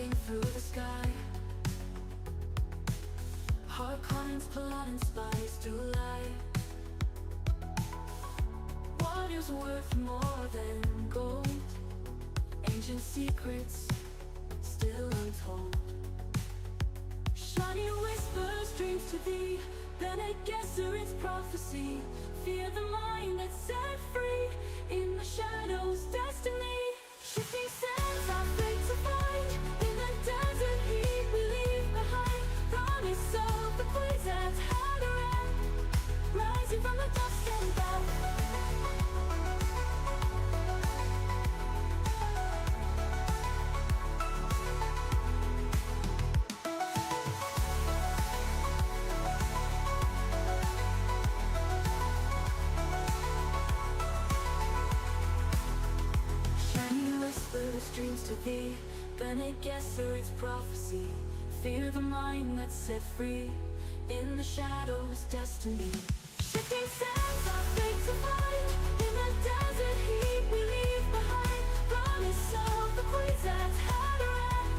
cutting through the sky. Hard climbs, blood and spice to lie. What is worth more than gold? Ancient secrets still untold. Shiny whispers, dreams to thee. Bene Gesserit's prophecy. Fear the mind that's set free. In the shadows, destiny. Shifting sands, our fate to find. In the desert heat we leave behind. Promise of the place that's had a end. Rising from the dust and back. Dreams to thee, Bene Gesserit's prophecy. Fear the mind that's set free. In the shadows, destiny. Shifting sands, our fate to find. In the desert heat we leave behind. Promise of the queens that's had a end.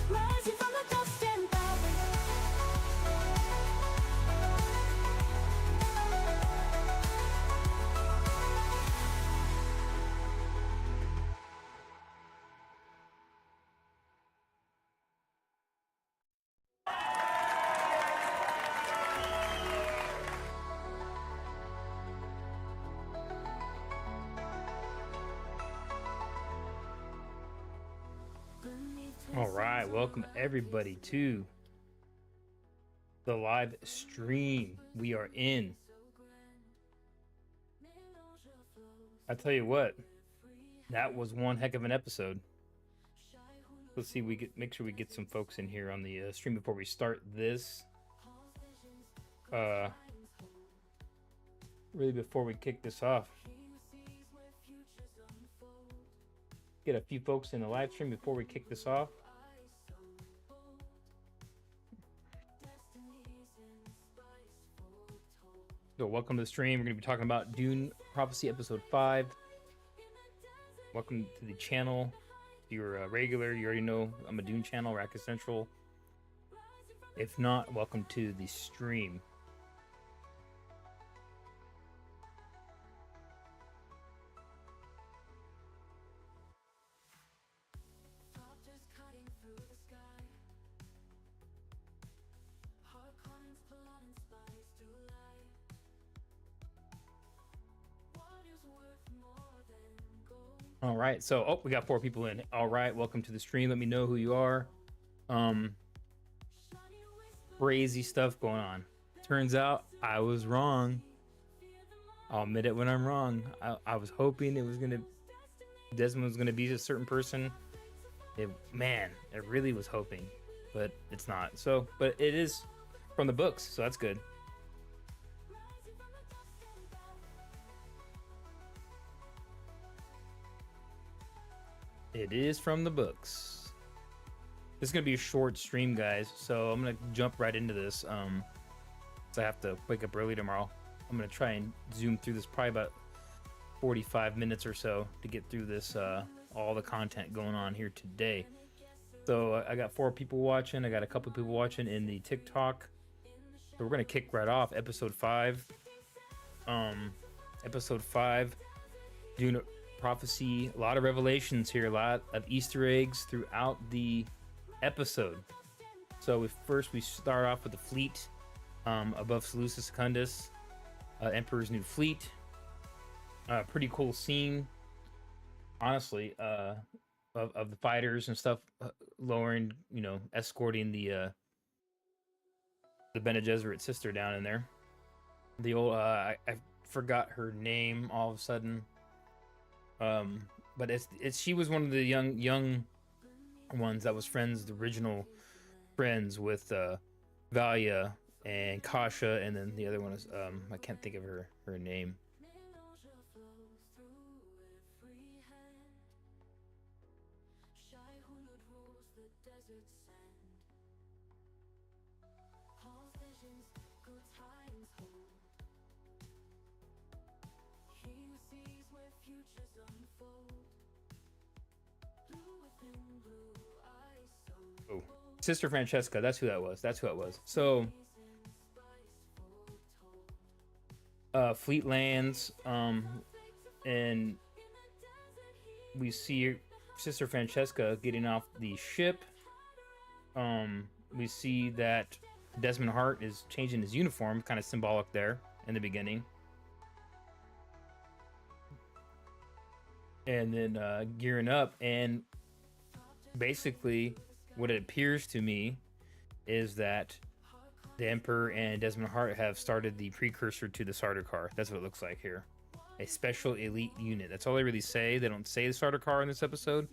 Rising from the dust and back. All right, welcome everybody to the live stream. We are in. I tell you what, that was one heck of an episode. Let's see, make sure we get some folks in here on the stream before we start this. Really, before we kick this off, get a few folks in the live stream before we kick this off. So welcome to the stream. We're going to be talking about Dune Prophecy Episode 5. Welcome to the channel. If you're a regular, you already know I'm a Dune channel, Arrakis Central. If not, welcome to the stream. All right, so we got 4 people in. All right, welcome to the stream. Let me know who you are. Crazy stuff going on. Turns out I was wrong. I'll admit it when I'm wrong. I was hoping Desmond was gonna be a certain person. I really was hoping, but it's not. So, but it is from the books, so that's good. It is from the books. This is gonna be a short stream, guys, so I'm gonna jump right into this. So I have to wake up early tomorrow. I'm gonna try and zoom through this, probably about 45 minutes or so to get through this, all the content going on here today. So I got 4 people watching. I got a couple people watching in the TikTok. So we're gonna kick right off episode 5. Episode 5, Dune Prophecy. A lot of revelations here, a lot of Easter eggs throughout the episode. So we start off with the fleet above Seleucus Secundus, Emperor's new fleet. Pretty cool scene, honestly, of the fighters and stuff lowering, escorting the Bene Gesserit sister down in there. The old I forgot her name all of a sudden. But she was one of the young ones that was the original friends with Valia and Kasha, and then the other one is I can't think of her name. Futures unfold. Blue within blue, I saw Sister Francesca. That's who that was. That's who it was. So, fleet lands, and we see Sister Francesca getting off the ship. We see that Desmond Hart is changing his uniform, kind of symbolic there in the beginning. And then gearing up, and basically what it appears to me is that the Emperor and Desmond Hart have started the precursor to the Sardaukar. That's what it looks like here. A special elite unit. That's all they really say. They don't say the Sardaukar in this episode.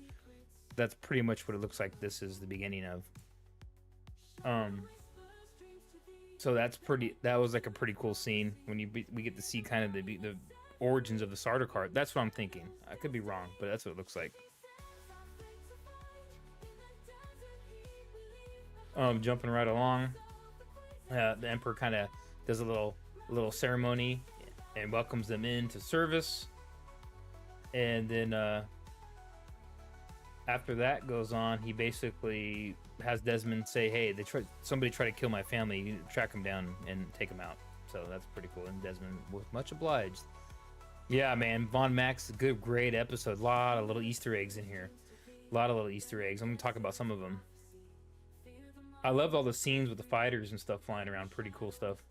That's pretty much what it looks like this is the beginning of. So that's pretty. That was like a pretty cool scene when we get to see kind of the origins of the Sardaukar. That's what I'm thinking. I could be wrong, but that's what it looks like. Jumping right along, the Emperor kind of does a little ceremony and welcomes them into service, and then after that goes on, he basically has Desmond say, "Hey, somebody tried to kill my family. You need to track them down and take them out." So that's pretty cool. And Desmond was much obliged. Yeah, man, Von Max, great episode. A lot of little Easter eggs in here. A lot of little Easter eggs. I'm gonna talk about some of them. I loved all the scenes with the fighters and stuff flying around. Pretty cool stuff.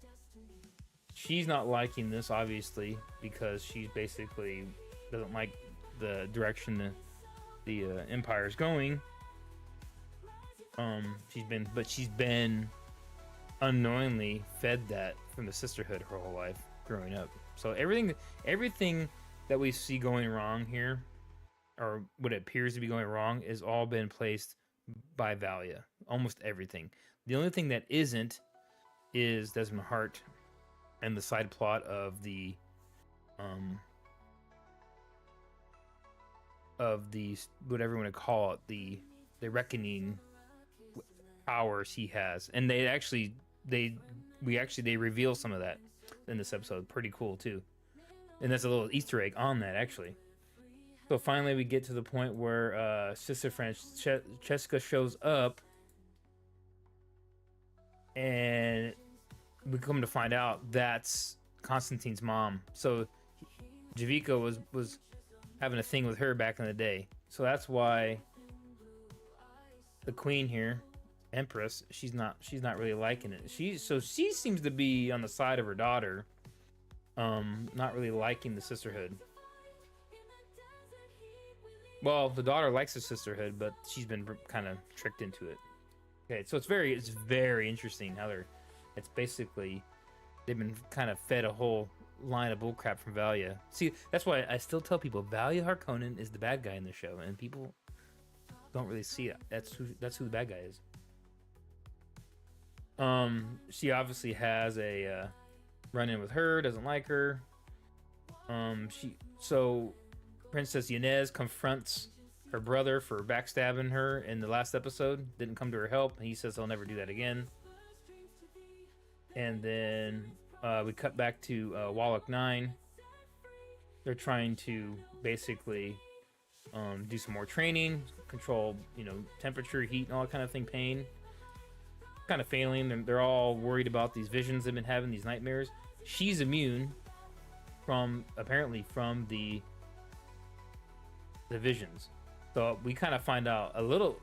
She's not liking this, obviously, because she basically doesn't like the direction the Empire's going. She's been unknowingly fed that from the Sisterhood her whole life growing up. So everything that we see going wrong here, or what appears to be going wrong, is all been placed by Valia. Almost everything. The only thing that isn't is Desmond Hart and the side plot of the whatever you want to call it, the reckoning powers he has. And they reveal some of that in this episode. Pretty cool too. And that's a little Easter egg on that, actually. So finally we get to the point where Sister Francesca shows up, and we come to find out that's Constantine's mom. So Javica was having a thing with her back in the day. So that's why the queen here, Empress, she's not really liking it. She seems to be on the side of her daughter, not really liking the sisterhood. Well, the daughter likes the sisterhood, but she's been kind of tricked into it. Okay, so it's very interesting how it's basically they've been kind of fed a whole line of bullcrap from Valia. See, that's why I still tell people Valia Harkonnen is the bad guy in the show, and people don't really see it. That's who the bad guy is. She obviously has a run-in with her, doesn't like her. So Princess Yanez confronts her brother for backstabbing her in the last episode. Didn't come to her help, and he says he'll never do that again. And then we cut back to Wallach 9. They're trying to basically do some more training, control, temperature, heat, and all that kind of thing, pain. Kind of failing. They're all worried about these visions they've been having, these nightmares. She's immune from the visions. So we kind of find out a little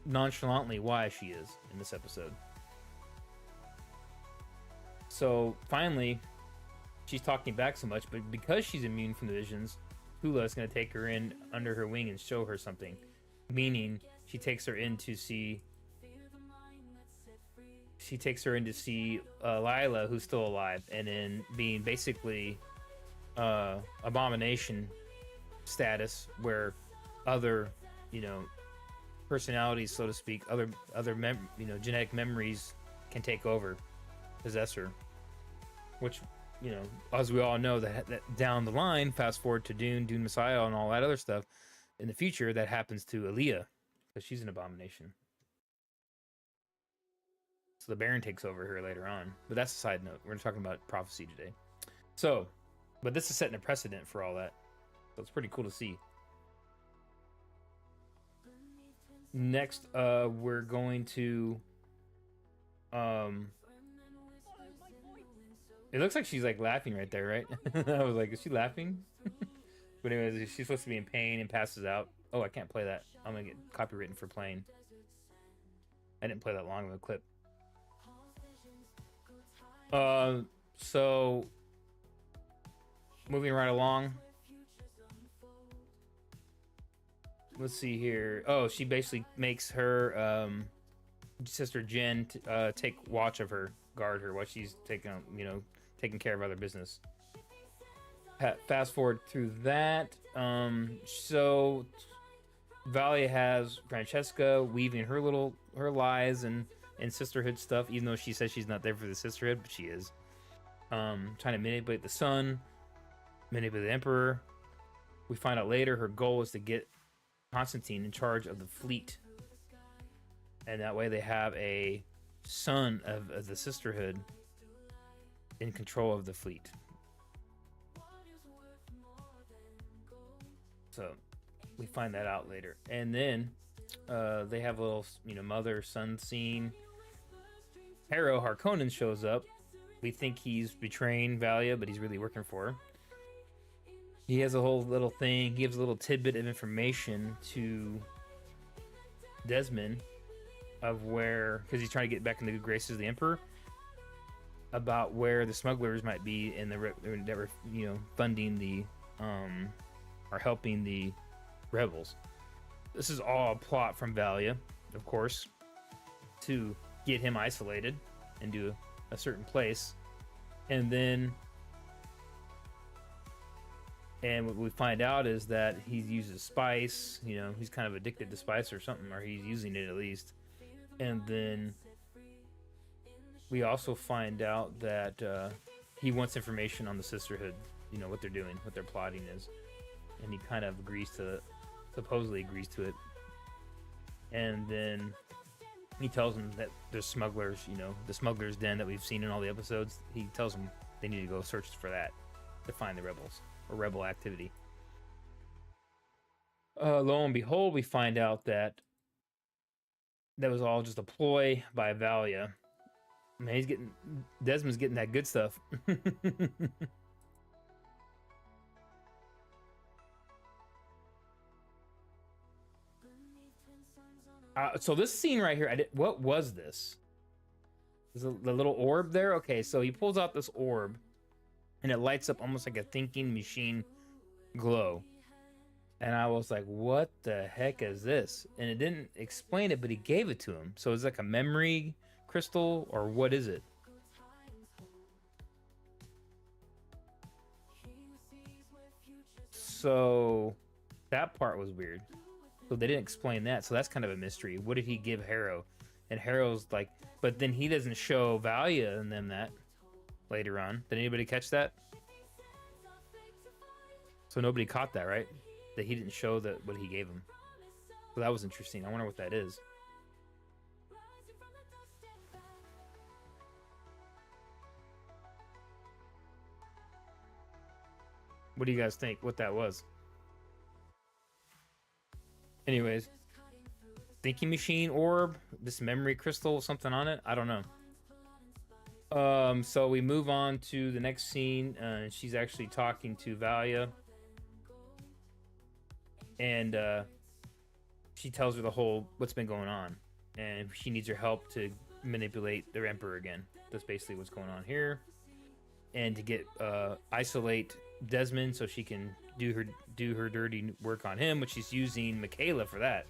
nonchalantly why she is in this episode. So finally, she's talking back so much, but because she's immune from the visions, Hula is going to take her in under her wing and show her something. Meaning, she takes her in to see Lila, who's still alive, and then being basically abomination status, where other personalities, so to speak, other genetic memories can take over, possess her, which as we all know, that down the line, fast forward to Dune Messiah and all that other stuff in the future, that happens to Aaliyah because she's an abomination. So the Baron takes over her later on. But that's a side note. We're talking about prophecy today. So, but this is setting a precedent for all that. So it's pretty cool to see. Next, we're going to it looks like she's like laughing right there, right? I was like, is she laughing? But anyways, she's supposed to be in pain and passes out. Oh, I can't play that. I'm gonna get copywritten for playing. I didn't play that long of a clip. So moving right along. Let's see here. Oh, she basically makes her sister Jen take watch of her, guard her while she's taking care of other business. Fast forward through that. So Valia has Francesca weaving her lies and sisterhood stuff, even though she says she's not there for the sisterhood, but she is. Trying to manipulate the sun, manipulate the emperor. We find out later her goal is to get Constantine in charge of the fleet, and that way they have a son of the sisterhood in control of the fleet. So we find that out later, and then they have a little mother-son scene. Harrow Harkonnen shows up. We think he's betraying Valia, but he's really working for her. He has a whole little thing. He gives a little tidbit of information to Desmond of where, because he's trying to get back into the good graces of the Emperor, about where the smugglers might be in that were funding the are helping the rebels. This is all a plot from Valia, of course, to get him isolated into a certain place, and what we find out is that he uses spice. He's kind of addicted to spice or something, or he's using it at least. And then we also find out that he wants information on the sisterhood, what they're doing, what their plotting is, and he kind of supposedly agrees to it. And then he tells them that there's smugglers, the smugglers' den that we've seen in all the episodes. He tells them they need to go search for that to find the rebels or rebel activity. Lo and behold, we find out that was all just a ploy by Valia. Man, Desmond's getting that good stuff. So this scene right here, what was this? Is the little orb there? Okay, so he pulls out this orb, and it lights up almost like a thinking machine glow. And I was like, what the heck is this? And it didn't explain it, but he gave it to him. So it's like a memory crystal, or what is it? So that part was weird. So they didn't explain that. So that's kind of a mystery. What did he give Harrow? And Harrow's like, but then he doesn't show Valia and them that later on. Did anybody catch that? So nobody caught that, right? That he didn't show what he gave him. So that was interesting. I wonder what that is. What do you guys think? What that was? Anyways, thinking machine orb, this memory crystal, something on it. I don't know. So we move on to the next scene. She's actually talking to Valia, and she tells her the whole what's been going on, and she needs her help to manipulate the Emperor again. That's basically what's going on here, and to get isolate Desmond so she can do her dirty work on him, which she's using Michaela for that.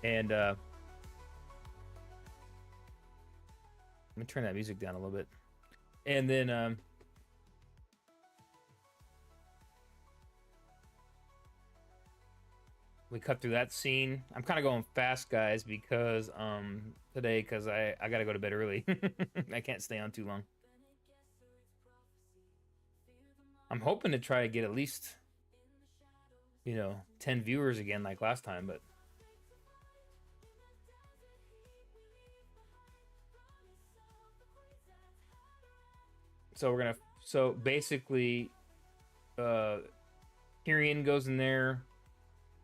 And let me turn that music down a little bit. And then we cut through that scene. I'm kind of going fast, guys, because today, because I gotta go to bed early. I can't stay on too long. I'm hoping to try to get at least 10 viewers again like last time, but so we're gonna So basically, uh, Tyrion goes in there.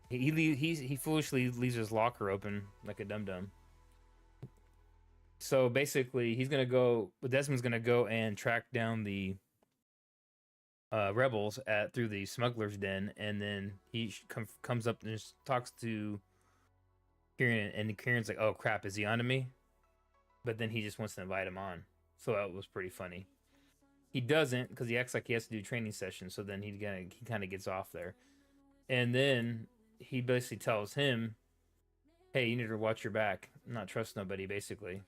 He foolishly leaves his locker open like a dum dum. So basically, he's gonna go. Desmond's gonna go and track down the rebels at through the smuggler's den, and then he comes up and just talks to Kieran, and Kieran's like, "Oh crap, is he onto me?" But then he just wants to invite him on, so that was pretty funny. He doesn't because he acts like he has to do training sessions, so then he kind of gets off there, and then he basically tells him, "Hey, you need to watch your back, not trust nobody." Basically,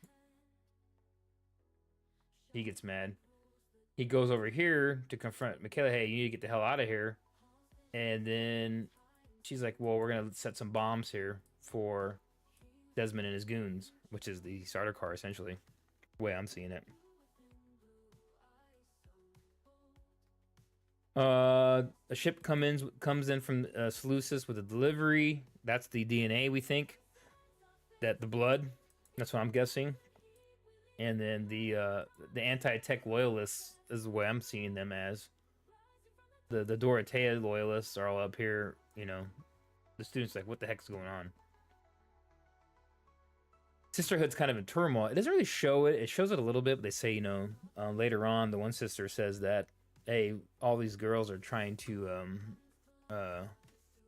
he gets mad. He goes over here to confront Michaela. Hey, you need to get the hell out of here. And then she's like, well, we're going to set some bombs here for Desmond and his goons, which is the starter car, essentially, the way I'm seeing it. A ship comes in from Seleucus with a delivery. That's the DNA, we think. That the blood. That's what I'm guessing. And then the anti-tech loyalists is the way I'm seeing them as. The Dorothea loyalists are all up here, you know. The students like, what the heck's going on? Sisterhood's kind of in turmoil. It doesn't really show it. It shows it a little bit, but they say, you know, later on, the one sister says that, hey, all these girls are trying to,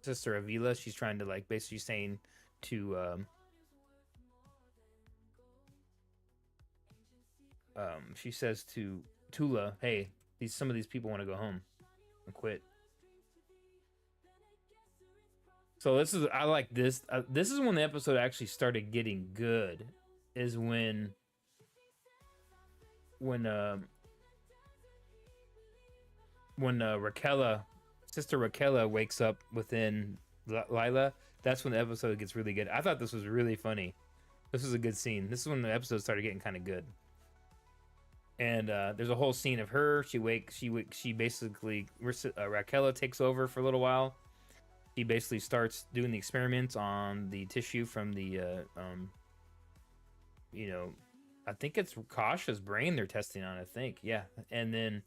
Sister Avila, she's trying to, like, basically saying to, she says to Tula, hey, some of these people want to go home and quit. So I like this. This is when the episode actually started getting good. Is when Sister Raquela wakes up within Lila. That's when the episode gets really good. I thought this was really funny. This was a good scene. This is when the episode started getting kind of good. And there's a whole scene of her. She basically Raquela takes over for a little while. He basically starts doing the experiments on the tissue from the, you know, I think it's Kasha's brain they're testing on, I think. Yeah. And then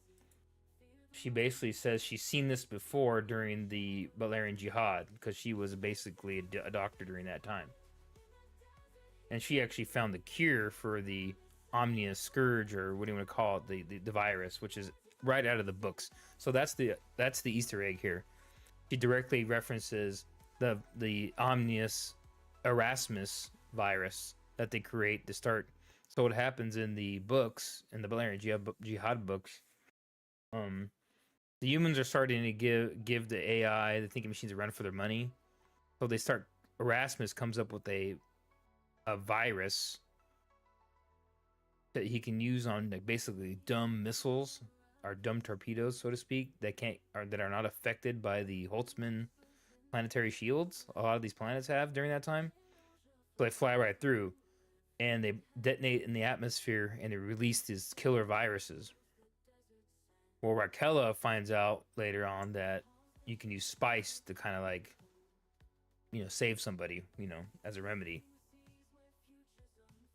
she basically says she's seen this before during the Balerian Jihad because she was basically a doctor during that time. And she actually found the cure for the Omnia Scourge, or what do you want to call it, the virus, which is right out of the books. So that's the Easter egg here. She directly references the Omnius Erasmus virus that they create to start. So what happens in the books, in the Balerian Jihad books, the humans are starting to give the AI, the thinking machines, a run for their money. So they start. Erasmus comes up with a virus that he can use on, like, basically dumb missiles, are dumb torpedoes, so to speak, that are not affected by the Holtzman planetary shields a lot of these planets have during that time. So they fly right through and they detonate in the atmosphere and they release these killer viruses. Well, Raquela finds out later on that you can use spice to kind of, like, you know, save somebody, you know, as a remedy.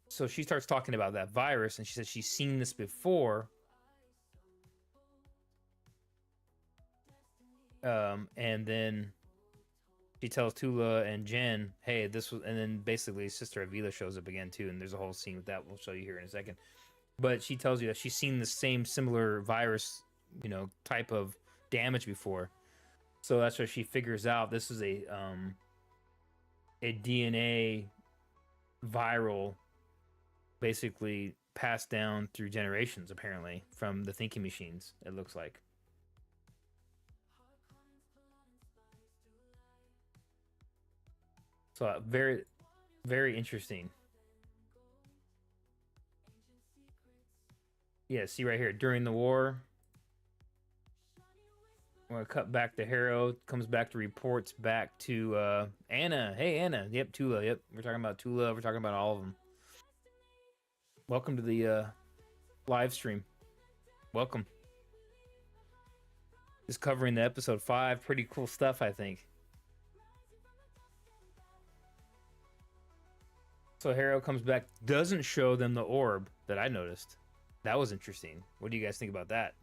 So she starts talking about that virus and she says she's seen this before. And then she tells Tula and Jen, hey, this was, and then basically Sister Avila shows up again too, and there's a whole scene with that we'll show you here in a second. But she tells you that she's seen the same similar virus, you know, type of damage before. So that's why she figures out this is a DNA viral, basically passed down through generations, apparently, from the thinking machines, it looks like. So very, very interesting. Yeah, see right here. During the war, we're gonna cut back to Harrow. Comes back to reports back to Anna. Hey, Anna. Yep, Tula. Yep, we're talking about Tula. We're talking about all of them. Welcome to the live stream. Welcome. Just covering the episode 5. Pretty cool stuff, I think. So Harrow comes back, doesn't show them the orb that I noticed. That was interesting. What do you guys think about that?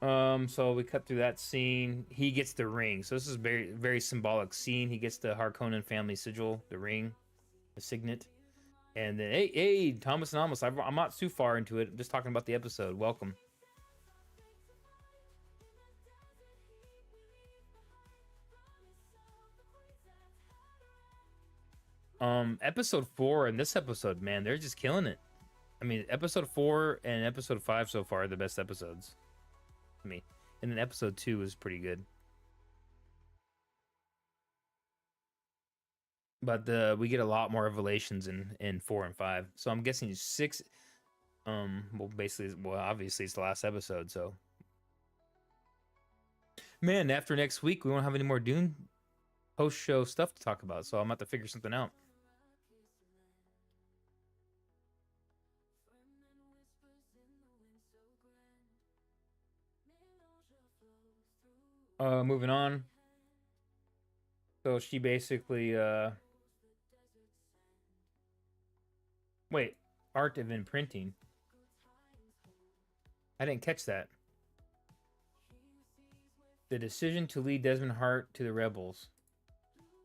So we cut through that scene. He gets the ring. So this is very, very symbolic scene. He gets the Harkonnen family sigil, the ring, the signet. And then, hey, Thomas and Amos. I'm not too far into it. I'm just talking about the episode. Welcome. Episode 4 and this episode, man, they're just killing it. I mean, episode 4 and episode 5 so far are the best episodes. I mean, and then episode 2 is pretty good. But we get a lot more revelations in 4 and 5. So I'm guessing 6. Well, basically, well, obviously it's the last episode. So, man, after next week, we won't have any more Dune post show stuff to talk about. So I'm about to figure something out. Moving on. So she basically wait, art of imprinting. I didn't catch that. The decision to lead Desmond Hart to the rebels.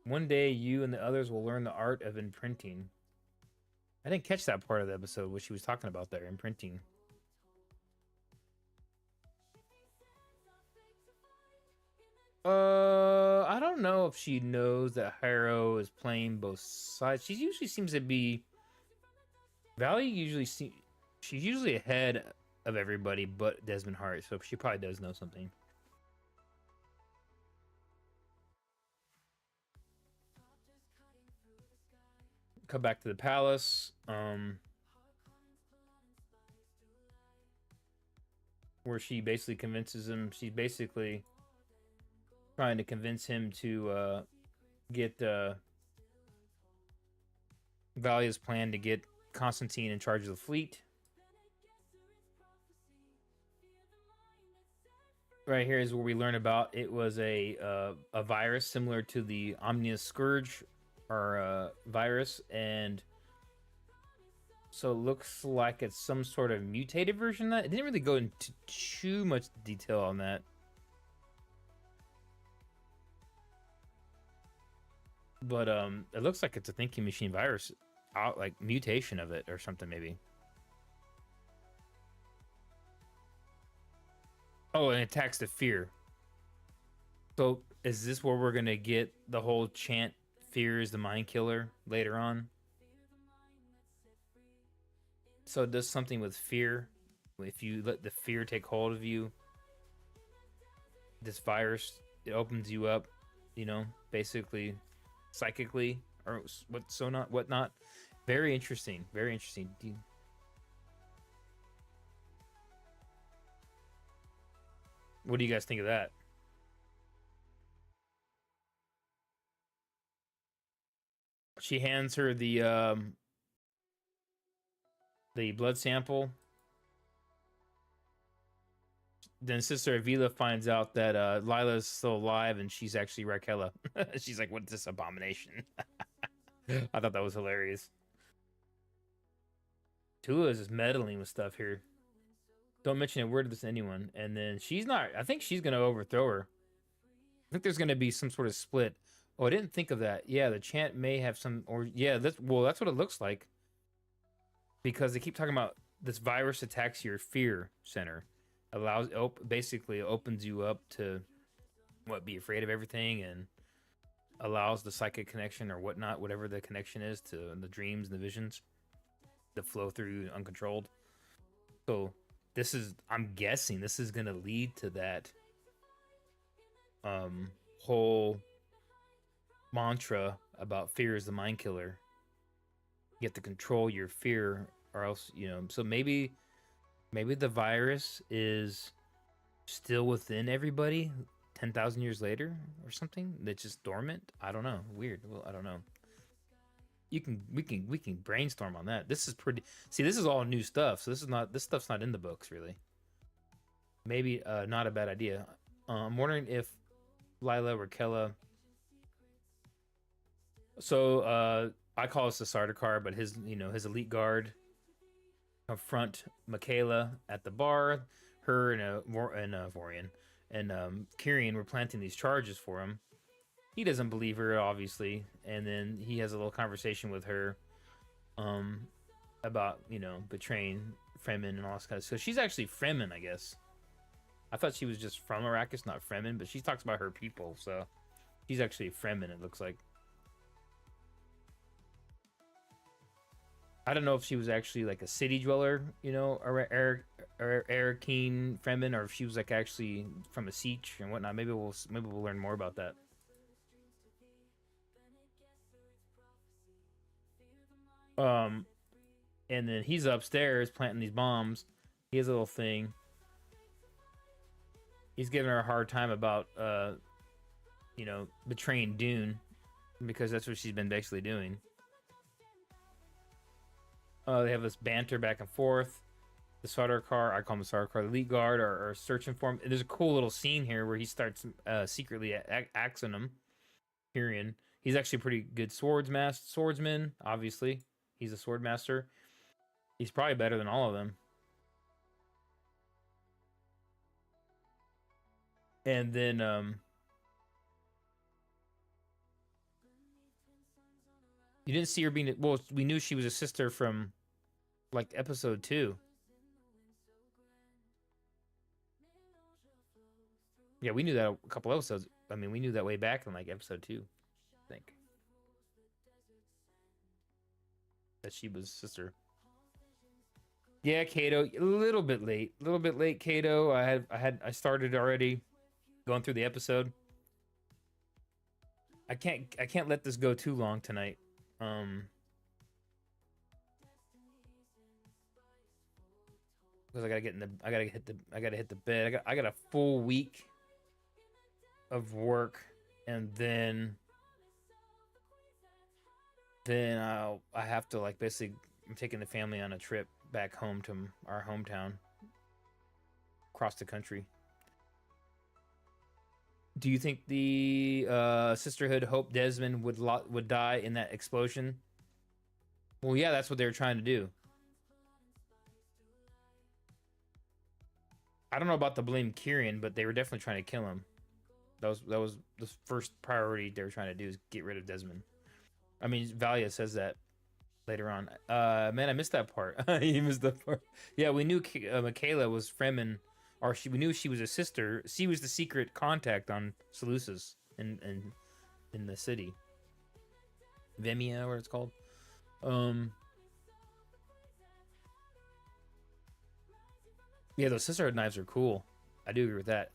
One day you and the others will learn the art of imprinting. I didn't catch that part of the episode, what she was talking about there, imprinting. I don't know if she knows that Harrow is playing both sides. She usually seems to be. Valley usually she's usually ahead of everybody but Desmond Hart, so she probably does know something. Come back to the palace, where she basically convinces him. She's basically trying to convince him to get Valia's plan to get Constantine in charge of the fleet. Right here is where we learn about it was a virus similar to the Omnius Scourge or virus, and so it looks like it's some sort of mutated version of that. It didn't really go into too much detail on that. But it looks like it's a thinking machine virus, like mutation of it or something maybe. Oh, and attacks the fear. So is this where we're gonna get the whole chant "Fear is the mind killer" later on? So it does something with fear. If you let the fear take hold of you, this virus, it opens you up, you know, basically psychically or whatnot. Very interesting. Very interesting. What do you guys think of that? She hands her the blood sample. Then Sister Avila finds out that Lila's still alive and she's actually Raquella. She's like, "What's this abomination?" I thought that was hilarious. Tula is just meddling with stuff here. Don't mention a word of this to anyone. And then she's not. I think she's gonna overthrow her. I think there's gonna be some sort of split. Oh, I didn't think of that. Yeah, the chant may have some, or yeah, that's what it looks like. Because they keep talking about this virus attacks your fear center, basically opens you up to be afraid of everything, and allows the psychic connection or whatnot, whatever the connection is to the dreams and the visions, to flow through uncontrolled. So I'm guessing this is gonna lead to that whole mantra about fear is the mind killer. You have to control your fear, or else, so maybe the virus is still within everybody 10,000 years later or something, that's just dormant. I don't know. Weird. Well, I don't know. We can brainstorm on that. This is pretty. See, this is all new stuff, so this stuff's not in the books really. Maybe not a bad idea. I'm wondering if Lila Raquella. So I call this the Sardaukar, but his elite guard confront Michaela at the bar. her and Vorian and Kyrian were planting these charges for him. He doesn't believe her, obviously, and then he has a little conversation with her, about betraying Fremen and all this kind of. So she's actually Fremen, I guess. I thought she was just from Arrakis, not Fremen, but she talks about her people, so she's actually Fremen. It looks like. I don't know if she was actually like a city dweller, Arakeen Fremen, or if she was like actually from a siege and whatnot. Maybe we'll learn more about that. And then he's upstairs planting these bombs. He has a little thing. He's giving her a hard time about betraying Dune, because that's what she's been basically doing. They have this banter back and forth. The Sardaukar, I call him the Sardaukar, the Elite Guard, are searching for him. There's a cool little scene here where he starts secretly axing him. Tyrion. He's actually a pretty good swordsman, obviously. He's a sword master. He's probably better than all of them. And then you didn't see her being, well, we knew she was a sister from like episode 2. Yeah, we knew that a couple episodes. I mean, we knew that way back in like episode 2, I think. That she was sister. Yeah, Kato, a little bit late. Kato. I started already going through the episode. I can't let this go too long tonight. Because I gotta hit the bed. I got a full week of work, and then I have to like basically, I'm taking the family on a trip back home to our hometown across the country. Do you think the Sisterhood hoped Desmond would die in that explosion? Well, yeah, that's what they were trying to do. I don't know about the blame Kyrian, but they were definitely trying to kill him. That was the first priority they were trying to do, is get rid of Desmond. I mean, Valia says that later on. Man, I missed that part. You missed that part. Yeah, we knew Michaela was Fremen, or we knew she was a sister. She was the secret contact on Seleucus in the city. Vemia, what it's called. Yeah, those sisterhood knives are cool. I do agree with that.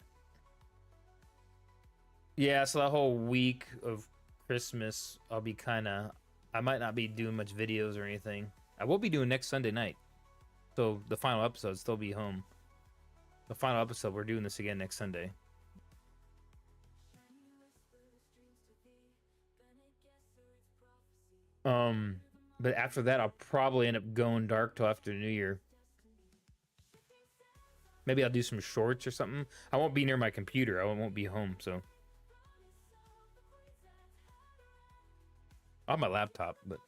Yeah, so that whole week of Christmas, I might not be doing much videos or anything. I will be doing next Sunday night. So the final episode still be home. The final episode, we're doing this again next Sunday. But after that, I'll probably end up going dark till after New Year. Maybe I'll do some shorts or something. I won't be near my computer. I won't be home, so. On my laptop, but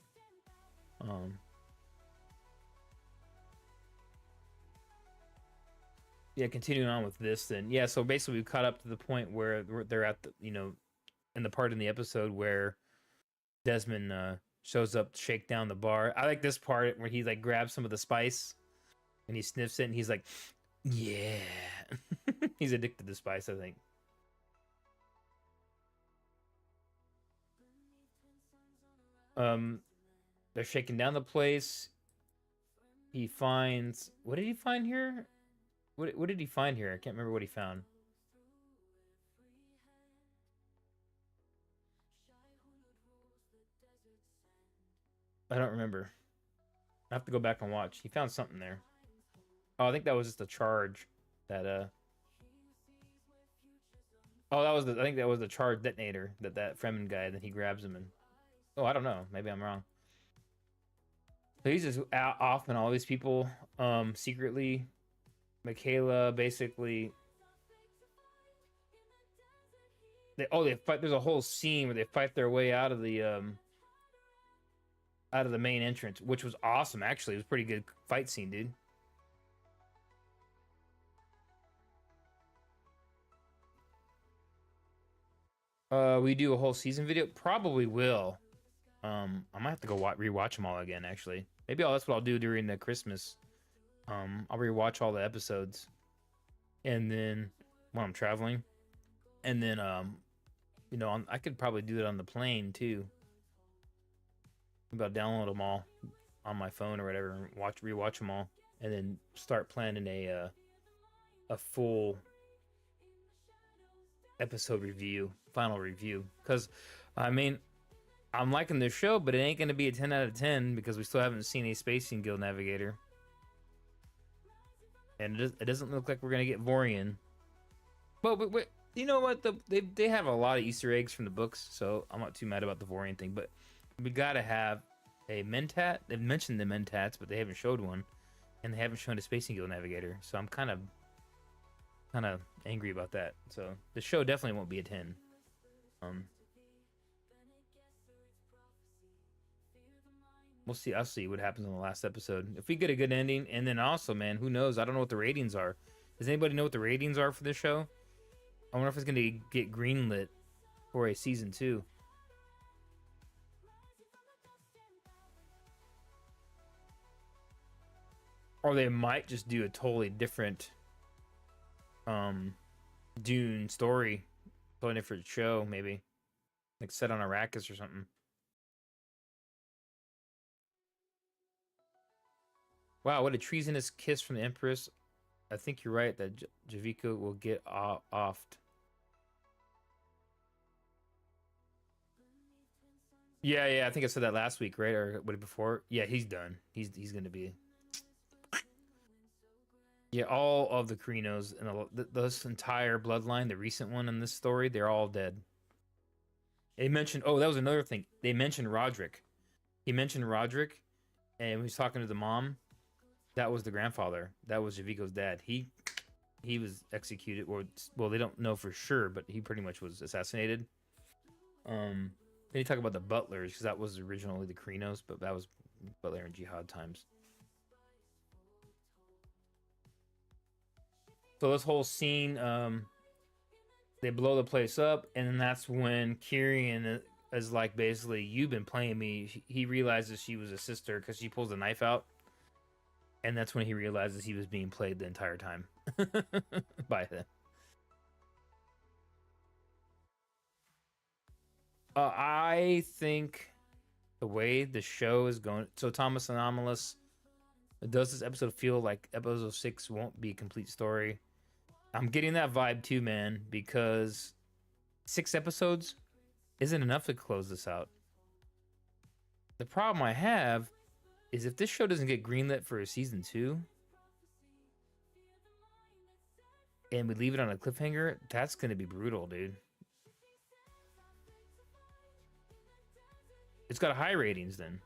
yeah, continuing on with this then. Yeah, so basically we've caught up to the point where they're at the, in the part in the episode where Desmond shows up to shake down the bar. I like this part where he like grabs some of the spice and he sniffs it and he's like, yeah. He's addicted to spice, I think. They're shaking down the place. He finds, what did he find here? What did he find here? I can't remember what he found. I don't remember. I have to go back and watch. He found something there. Oh, I think that was just a charge that oh, I think that was the charge detonator that Fremen guy, then he grabs him and, oh, I don't know. Maybe I'm wrong. So he's just off and all these people secretly. Michaela basically they fight. There's a whole scene where they fight their way out of the main entrance, which was awesome. Actually, it was a pretty good fight scene, dude. We do a whole season video. Probably will. I might have to go rewatch them all again. Actually, maybe that's what I'll do during the Christmas. I'll rewatch all the episodes, and then when I'm traveling, and then I could probably do it on the plane too. About download them all on my phone or whatever, and rewatch them all, and then start planning a full episode review, final review. Because I mean, I'm liking the show, but it ain't gonna be a 10 out of 10 because we still haven't seen a Spacing Guild Navigator, and it doesn't look like we're gonna get Vorian. But you know what? They have a lot of Easter eggs from the books, so I'm not too mad about the Vorian thing. But we gotta have a Mentat. They've mentioned the Mentats, but they haven't showed one, and they haven't shown a Spacing Guild Navigator. So I'm kind of angry about that. So the show definitely won't be a 10. We'll see. I'll see what happens in the last episode. If we get a good ending, and then also, man, who knows? I don't know what the ratings are. Does anybody know what the ratings are for this show? I wonder if it's gonna get greenlit for a season 2. Or they might just do a totally different Dune story, totally different show, maybe like set on Arrakis or something. Wow, what a treasonous kiss from the Empress. I think you're right that Javika will get offed. Yeah, I think I said that last week, right? Or what before? Yeah, he's done. He's gonna be. Yeah, all of the Krinos and this entire bloodline, the recent one in this story, they're all dead. They mentioned. Oh, that was another thing. They mentioned Roderick. He mentioned Roderick, and when he was talking to the mom, that was the grandfather. That was Javiko's dad. He was executed, or well, they don't know for sure, but he pretty much was assassinated. Then you talk about the butlers, because that was originally the Krinos, but that was Butler and Jihad times. So this whole scene, they blow the place up, and then that's when Kyrian is like, basically, you've been playing me. He realizes she was a sister because she pulls the knife out, and that's when he realizes he was being played the entire time by them. I think the way the show is going, so Thomas Anomalous, does this episode feel like episode 6 won't be a complete story? I'm getting that vibe too, man, because 6 episodes isn't enough to close this out. The problem I have is if this show doesn't get greenlit for a season 2 and we leave it on a cliffhanger, that's going to be brutal, dude. It's got high ratings then.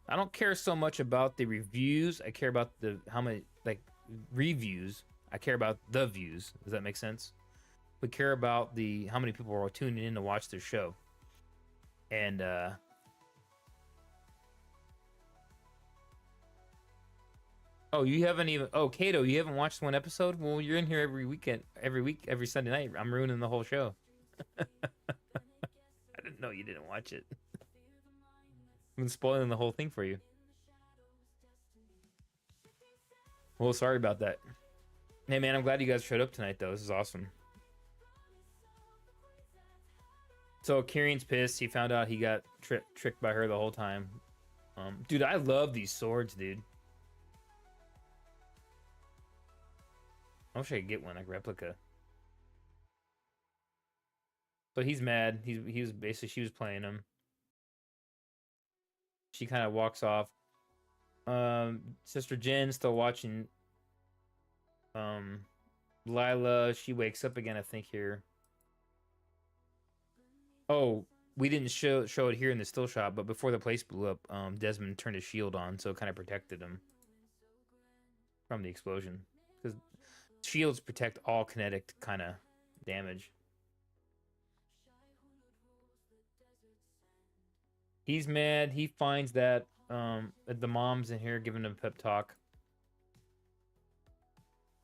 I don't care so much about the reviews. I care about how many reviews. I care about the views. Does that make sense? We care about how many people are tuning in to watch this show. And oh, you haven't even Kato, you haven't watched one episode? Well, you're in here every weekend, every Sunday night. I'm ruining the whole show. I didn't know you didn't watch it. I've been spoiling the whole thing for you. Well, sorry about that. Hey, man, I'm glad you guys showed up tonight, though. This is awesome. So, Kieran's pissed. He found out he got tricked by her the whole time. Dude, I love these swords, dude. I wish I could get one, like replica. But he's mad. He was basically, she was playing him. She kind of walks off. Sister Jen still watching. Lila, she wakes up again, I think, here. Oh, we didn't show it here in the still shot, but before the place blew up, Desmond turned his shield on, so it kind of protected him from the explosion. Because shields protect all kinetic kind of damage. He's mad. He finds that the mom's in here giving him a pep talk.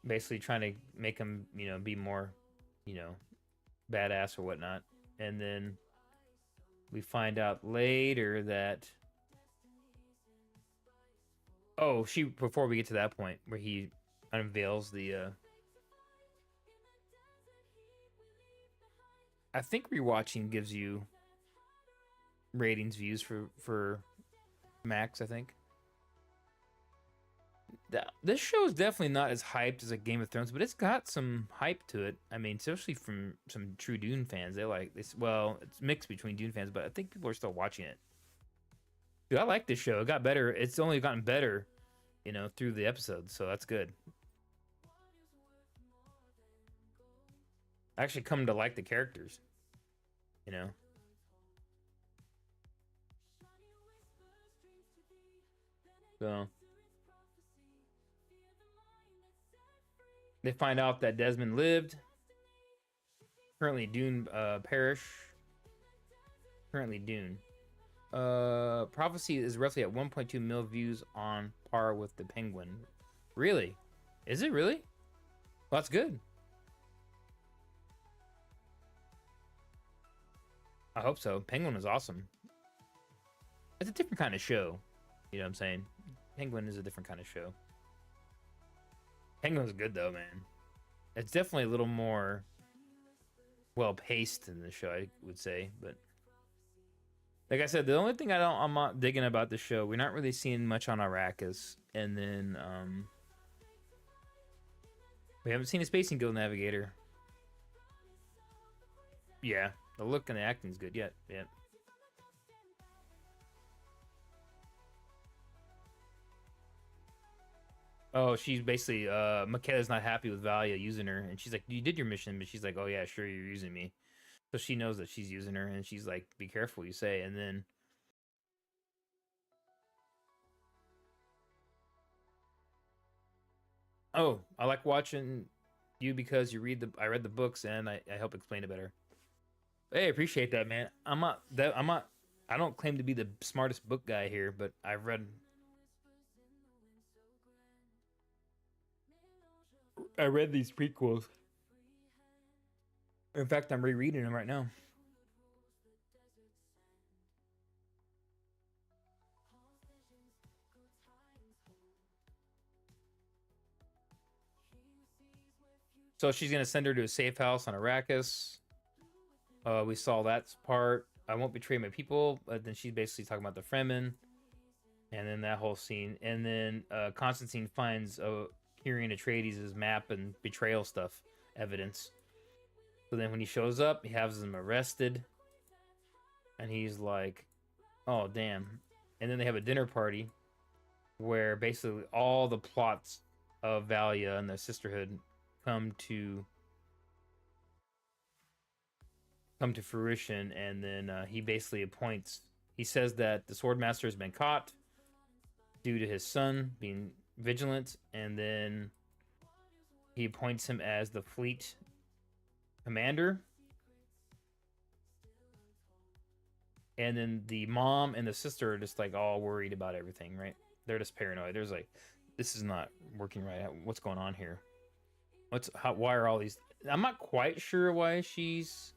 Basically trying to make him, be more, badass or whatnot. And then we find out later that before we get to that point where he unveils the I think rewatching gives you ratings views for Max, I think. This show is definitely not as hyped as a Game of Thrones, but it's got some hype to it. I mean, especially from some true Dune fans. They like this. Well, it's mixed between Dune fans, but I think people are still watching it. Dude, I like this show. It got better. It's only gotten better, through the episodes, so that's good. I actually come to like the characters, you know. So they find out that Desmond lived. Currently Dune parish. Currently Dune. Prophecy is roughly at 1.2 mil views, on par with the Penguin. Really? Is it really? Well, that's good. I hope so. Penguin was awesome. It's a different kind of show. You know what I'm saying? Penguin is a different kind of show. Penguin's good though, man. It's definitely a little more well paced than the show, I would say. But like I said, the only thing I'm not digging about the show, we're not really seeing much on Arrakis, and then we haven't seen a Space Eagle Navigator. Yeah, the look and the acting's good yet. Yeah. Oh, she's basically Michaela's not happy with Valia using her, and she's like, "You did your mission," but she's like, "Oh yeah, sure, you're using me." So she knows that she's using her, and she's like, "Be careful, you say." And then, oh, I like watching you because you read I read the books and I help explain it better. Hey, I appreciate that, man. I don't claim to be the smartest book guy here, but I read these prequels. In fact, I'm rereading them right now. So she's gonna send her to a safe house on Arrakis. We saw that part. I won't betray my people. But then she's basically talking about the Fremen, and then that whole scene. And then Constantine finds Kyrian Atreides' map and betrayal stuff evidence. So then when he shows up, he has them arrested, and he's like, "Oh damn!" And then they have a dinner party where basically all the plots of Valia and the Sisterhood come to fruition, and then he basically he says that the Swordmaster has been caught due to his son being vigilant, and then he appoints him as the fleet commander. And then the mom and the sister are just like all worried about everything, right? They're just paranoid. There's like, this is not working right. What's going on here? Why are all these? I'm not quite sure why she's.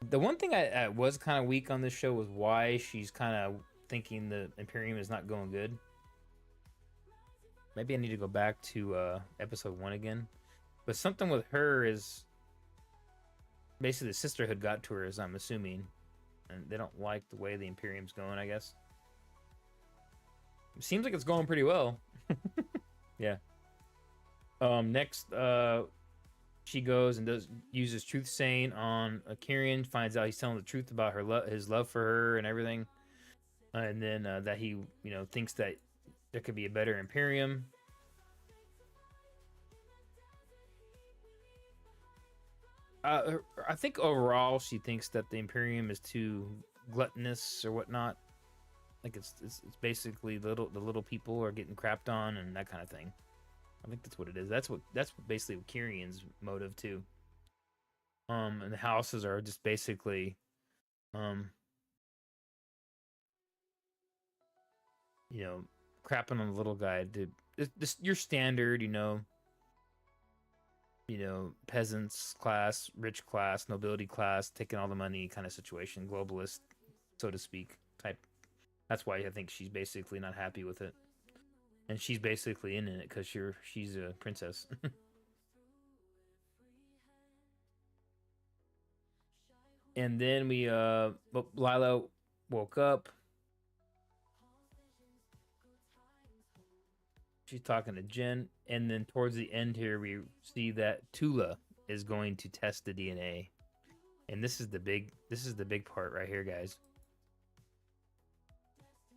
The one thing I was kind of weak on this show was why she's kind of thinking the Imperium is not going good. Maybe I need to go back to episode 1 again. But something with her is basically the Sisterhood got to her, as I'm assuming, and they don't like the way the Imperium's going, I guess. It seems like it's going pretty well. Yeah. Next, she goes and uses truth saying on Kyrian, finds out he's telling the truth about his love for her and everything, and then that he thinks that there could be a better Imperium. I think overall she thinks that the Imperium is too gluttonous or whatnot. Like it's basically the little people are getting crapped on and that kind of thing. I think that's what it is. That's basically Kyrian's motive too. And the houses are just basically, crapping on the little guy. It's your standard, peasants class, rich class, nobility class, taking all the money kind of situation, globalist, so to speak, type. That's why I think she's basically not happy with it, and she's basically in it because she's a princess. And then Lila woke up. She's talking to Jen, and then towards the end here, we see that Tula is going to test the DNA, and this is the big part right here, guys.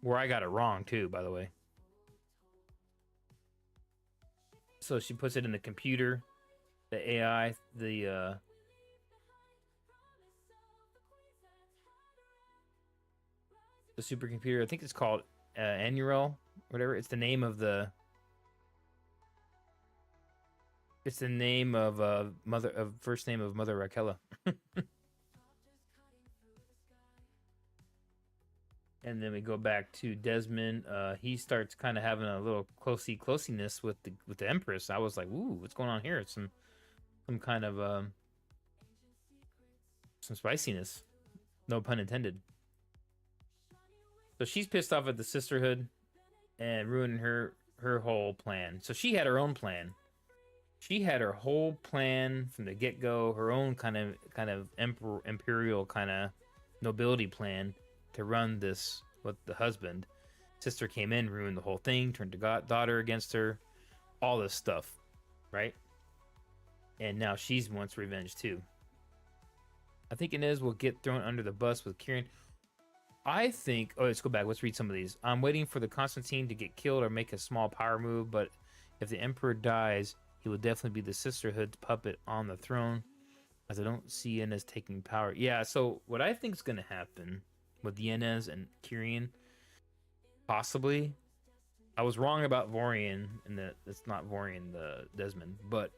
Where I got it wrong too, by the way. So she puts it in the computer, the AI, the supercomputer. I think it's called Anurel, whatever. It's the name of the. It's the name of first name of Mother Raquel. And then we go back to Desmond. He starts kind of having a little closiness with the Empress. I was like, "Ooh, what's going on here?" It's some kind of some spiciness, no pun intended. So she's pissed off at the sisterhood and ruining her whole plan. So she had her own plan. She had her whole plan from the get go. Her own kind of imperial kind of nobility plan to run this with the husband. Sister came in, ruined the whole thing, turned the daughter against her, all this stuff, right? And now she's wants revenge too. I think Inez will get thrown under the bus with Kieran. I think. Oh, let's go back. Let's read some of these. I'm waiting for the Constantine to get killed or make a small power move, but if the Emperor dies, he will definitely be the Sisterhood's puppet on the throne, as I don't see Inez taking power. Yeah, so what I think is going to happen with Inez and Kieran, possibly. I was wrong about Vorian, and that it's not Vorian, the Desmond, but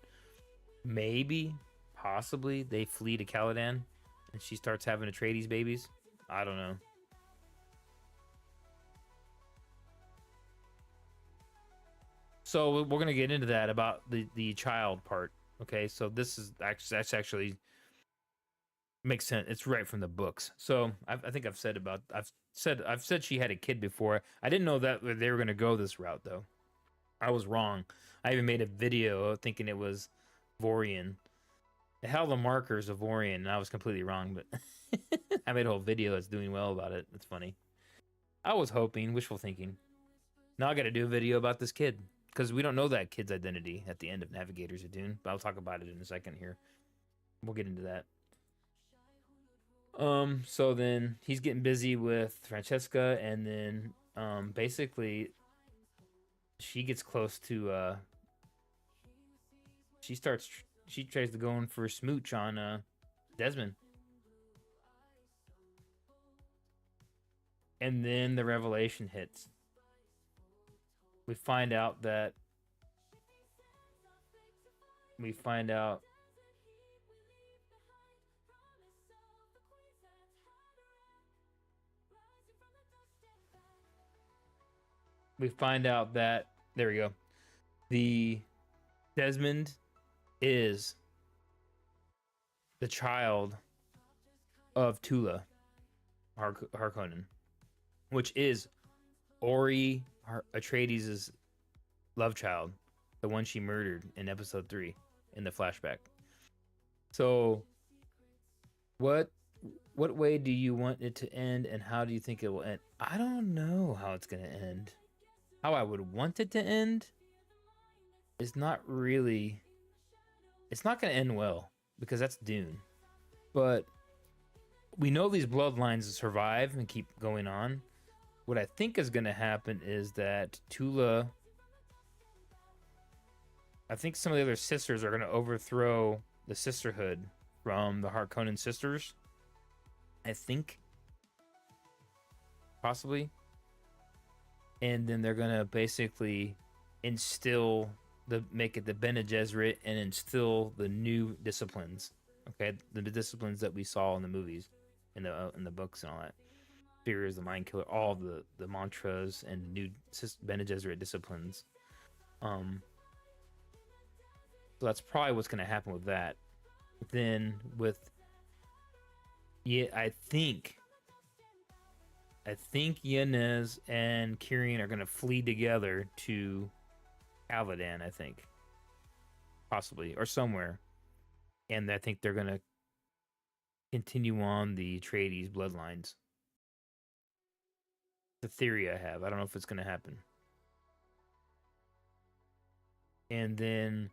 maybe, possibly, they flee to Caladan, and she starts having Atreides babies. I don't know. So we're gonna get into that about the child part. Okay, so this is actually makes sense. It's right from the books. So I think I've said she had a kid before. I didn't know that they were gonna go this route though. I was wrong. I even made a video thinking it was Vorian. It had the markers of Vorian, and I was completely wrong. But I made a whole video that's doing well about it. It's funny. I was hoping, wishful thinking. Now I got to do a video about this kid because we don't know that kid's identity at the end of Navigators of Dune. But I'll talk about it in a second here. We'll get into that. So then he's getting busy with Francesca, and then basically she gets close to she tries to go in for a smooch on Desmond. And then the revelation hits. We find out that we find out that there we go. The Desmond is the child of Tula Harkonnen, which is Ori Atreides' love child, the one she murdered in episode 3 in the flashback. So what way do you want it to end, and how do you think it will end? I don't know how it's going to end. How I would want it to end is not really... It's not going to end well, because that's Dune. But we know these bloodlines survive and keep going on. What I think is going to happen is that Tula... I think some of the other sisters are going to overthrow the sisterhood from the Harkonnen sisters. I think. Possibly. And then they're going to basically make it the Bene Gesserit and instill the new disciplines. Okay, the disciplines that we saw in the movies, in the books and all that. Fear is the mind killer, all the mantras and new Bene Gesserit disciplines. So that's probably what's going to happen with that. Then with, yeah, I think Yanez and Kyrian are going to flee together to Caladan, I think. Possibly, or somewhere. And I think they're going to continue on the Atreides bloodlines. The theory I have. I don't know if it's going to happen. And then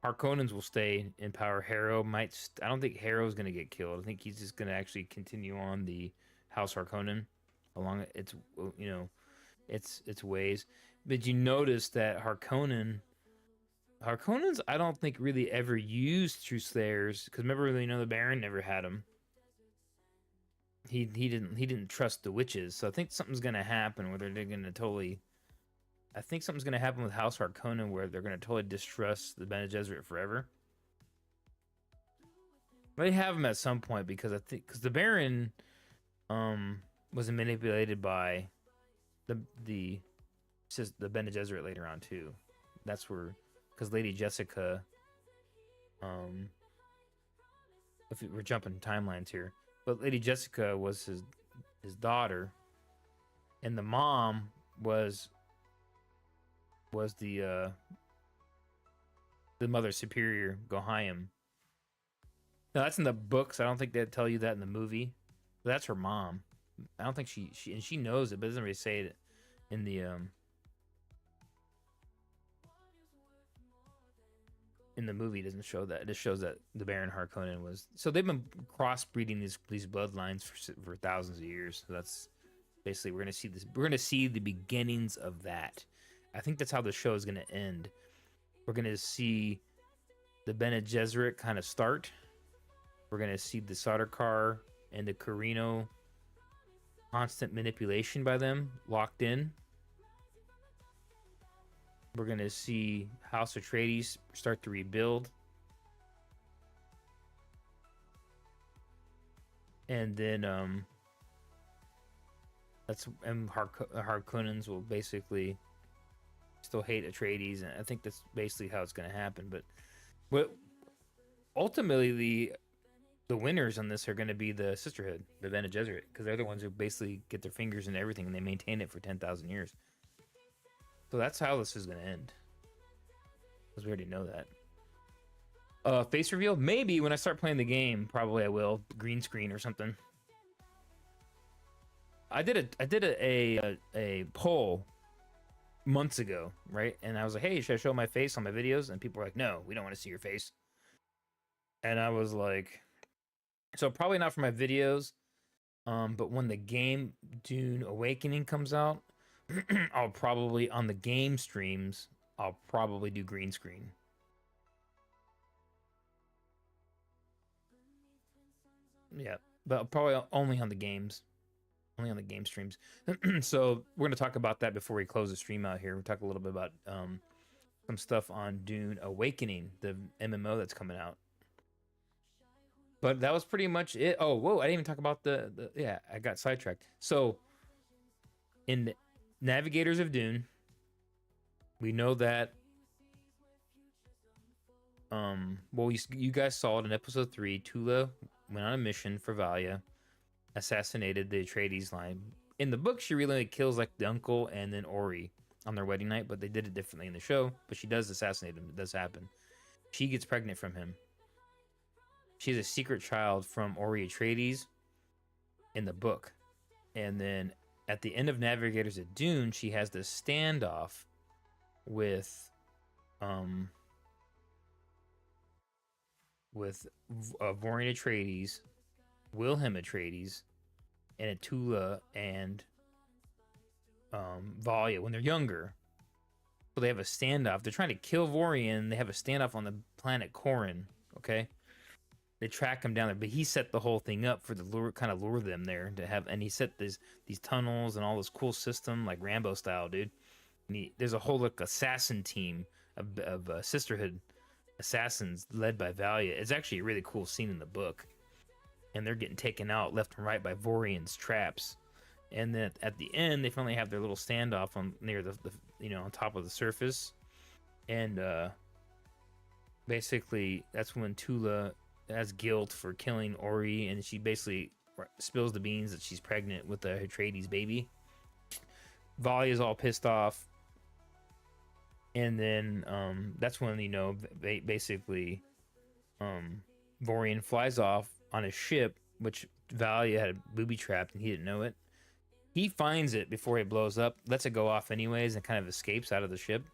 Harkonnens will stay in power. Harrow might. I don't think Harrow's going to get killed. I think he's just going to actually continue on the House Harkonnen along its its ways. But you notice that Harkonnens I don't think really ever used Trueslayers, because remember, the Baron never had them. He didn't trust the witches, so I think something's gonna happen where they're gonna totally. I think something's gonna happen with House Harkonnen where they're gonna totally distrust the Bene Gesserit forever. They have him at some point because the Baron was manipulated by the Bene Gesserit later on too. That's where, because Lady Jessica, if we're jumping timelines here, but Lady Jessica was his daughter, and the mom was the Mother Superior Gohaim. Now that's in the books. I don't think they'd tell you that in the movie. But that's her mom. I don't think she knows it, but doesn't really say it in the movie. It doesn't show that. It just shows that the Baron Harkonnen was. So they've been crossbreeding these bloodlines for thousands of years. So that's basically, we're gonna see this. We're gonna see the beginnings of that. I think that's how the show is gonna end. We're gonna see the Bene Gesserit kind of start. We're gonna see the Sardaukar and the Carino constant manipulation by them locked in. We're going to see House Atreides start to rebuild. And then Harkonnens will basically still hate Atreides, and I think that's basically how it's going to happen. But ultimately the winners on this are going to be the Sisterhood, the Bene Gesserit, because they're the ones who basically get their fingers in everything, and they maintain it for 10,000 years. So that's how this is going to end, because we already know that. Face reveal? Maybe when I start playing the game, probably I will. Green screen or something. I did a poll months ago, right? And I was like, hey, should I show my face on my videos? And people were like, no, we don't want to see your face. And I was like, so probably not for my videos, but when the game Dune Awakening comes out, I'll probably, on the game streams, I'll probably do green screen. Yeah, but probably only on the games. Only on the game streams. So we're going to talk about that before we close the stream out here. We'll talk a little bit about some stuff on Dune Awakening, the MMO that's coming out. But that was pretty much it. Oh, whoa, I didn't even talk about yeah, I got sidetracked. So, in Navigators of Dune, we know that, well, you guys saw it in episode 3, Tula went on a mission for Valia, assassinated the Atreides line. In the book, she really kills, like, the uncle and then Ori on their wedding night, but they did it differently in the show. But she does assassinate him. It does happen. She gets pregnant from him. She's a secret child from Ori Atreides in the book. And then at the end of Navigators of Dune, she has this standoff with Vorian Atreides, Wilhelm Atreides, and Atula and Valia when they're younger. So they have a standoff. They're trying to kill Vorian. They have a standoff on the planet Corrin, okay? They track him down there, but he set the whole thing up for the lure them there to have, and he set these tunnels and all this cool system, like Rambo style, dude. And there's a whole assassin team of Sisterhood assassins led by Valia. It's actually a really cool scene in the book, and they're getting taken out left and right by Vorian's traps. And then at the end, they finally have their little standoff near the on top of the surface, and basically that's when Tula has guilt for killing Ori, and she basically spills the beans that she's pregnant with the Atreides baby. Valia is all pissed off, and then that's when basically Vorian flies off on his ship, which Valia had booby trapped and he didn't know it. He finds it before it blows up, lets it go off anyways, and kind of escapes out of the ship.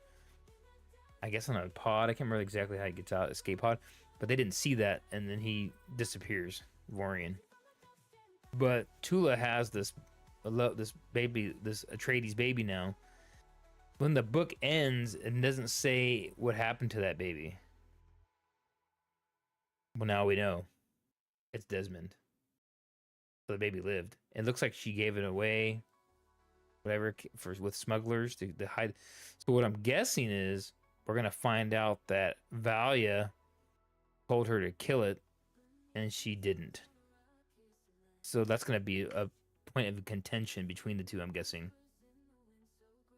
I guess on a pod. I can't remember exactly how he gets out, escape pod, but they didn't see that, and then he disappears, Vorian. But Tula has this baby, this Atreides baby now. When the book ends, it doesn't say what happened to that baby. Well, now we know. It's Desmond. So the baby lived. It looks like she gave it away, whatever, with smugglers to hide. So what I'm guessing is we're gonna find out that Valia told her to kill it, and she didn't. So that's gonna be a point of contention between the two, I'm guessing.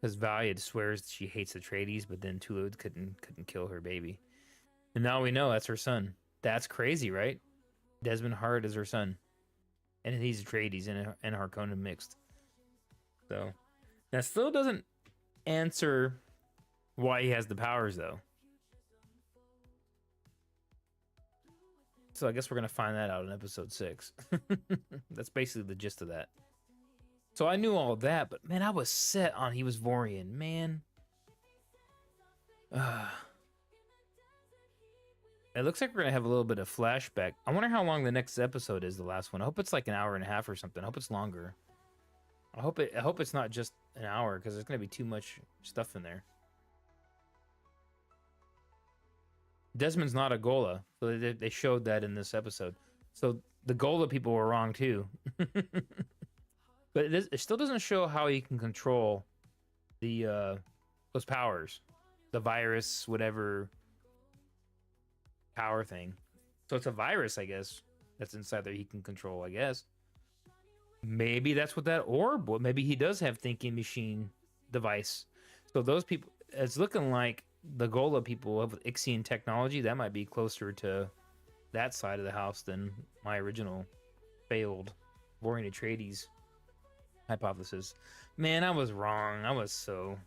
Because Valia swears she hates the Atreides, but then Tula couldn't kill her baby. And now we know that's her son. That's crazy, right? Desmond Hart is her son. And he's Atreides and Harkonnen mixed. So that still doesn't answer why he has the powers, though. So I guess we're gonna find that out in episode 6. That's basically the gist of that. So I knew all of that, but man, I was set on he was Vorian, man. It looks like we're gonna have a little bit of flashback. I wonder how long the next episode is, the last one. I hope it's like an hour and a half or something. I hope it's longer. I hope it's not just an hour, because there's gonna be too much stuff in there. Desmond's not a Gola, so they showed that in this episode. So the Gola people were wrong too. But it still doesn't show how he can control the those powers, the virus, whatever power thing. So it's a virus, I guess, that's inside there he can control, I guess. Maybe that's what that orb. Maybe he does have thinking machine device. So those people, it's looking like the Gola people of Ixian technology. That might be closer to that side of the house than my original failed Vorian Atreides hypothesis. Man, I was wrong. I was so...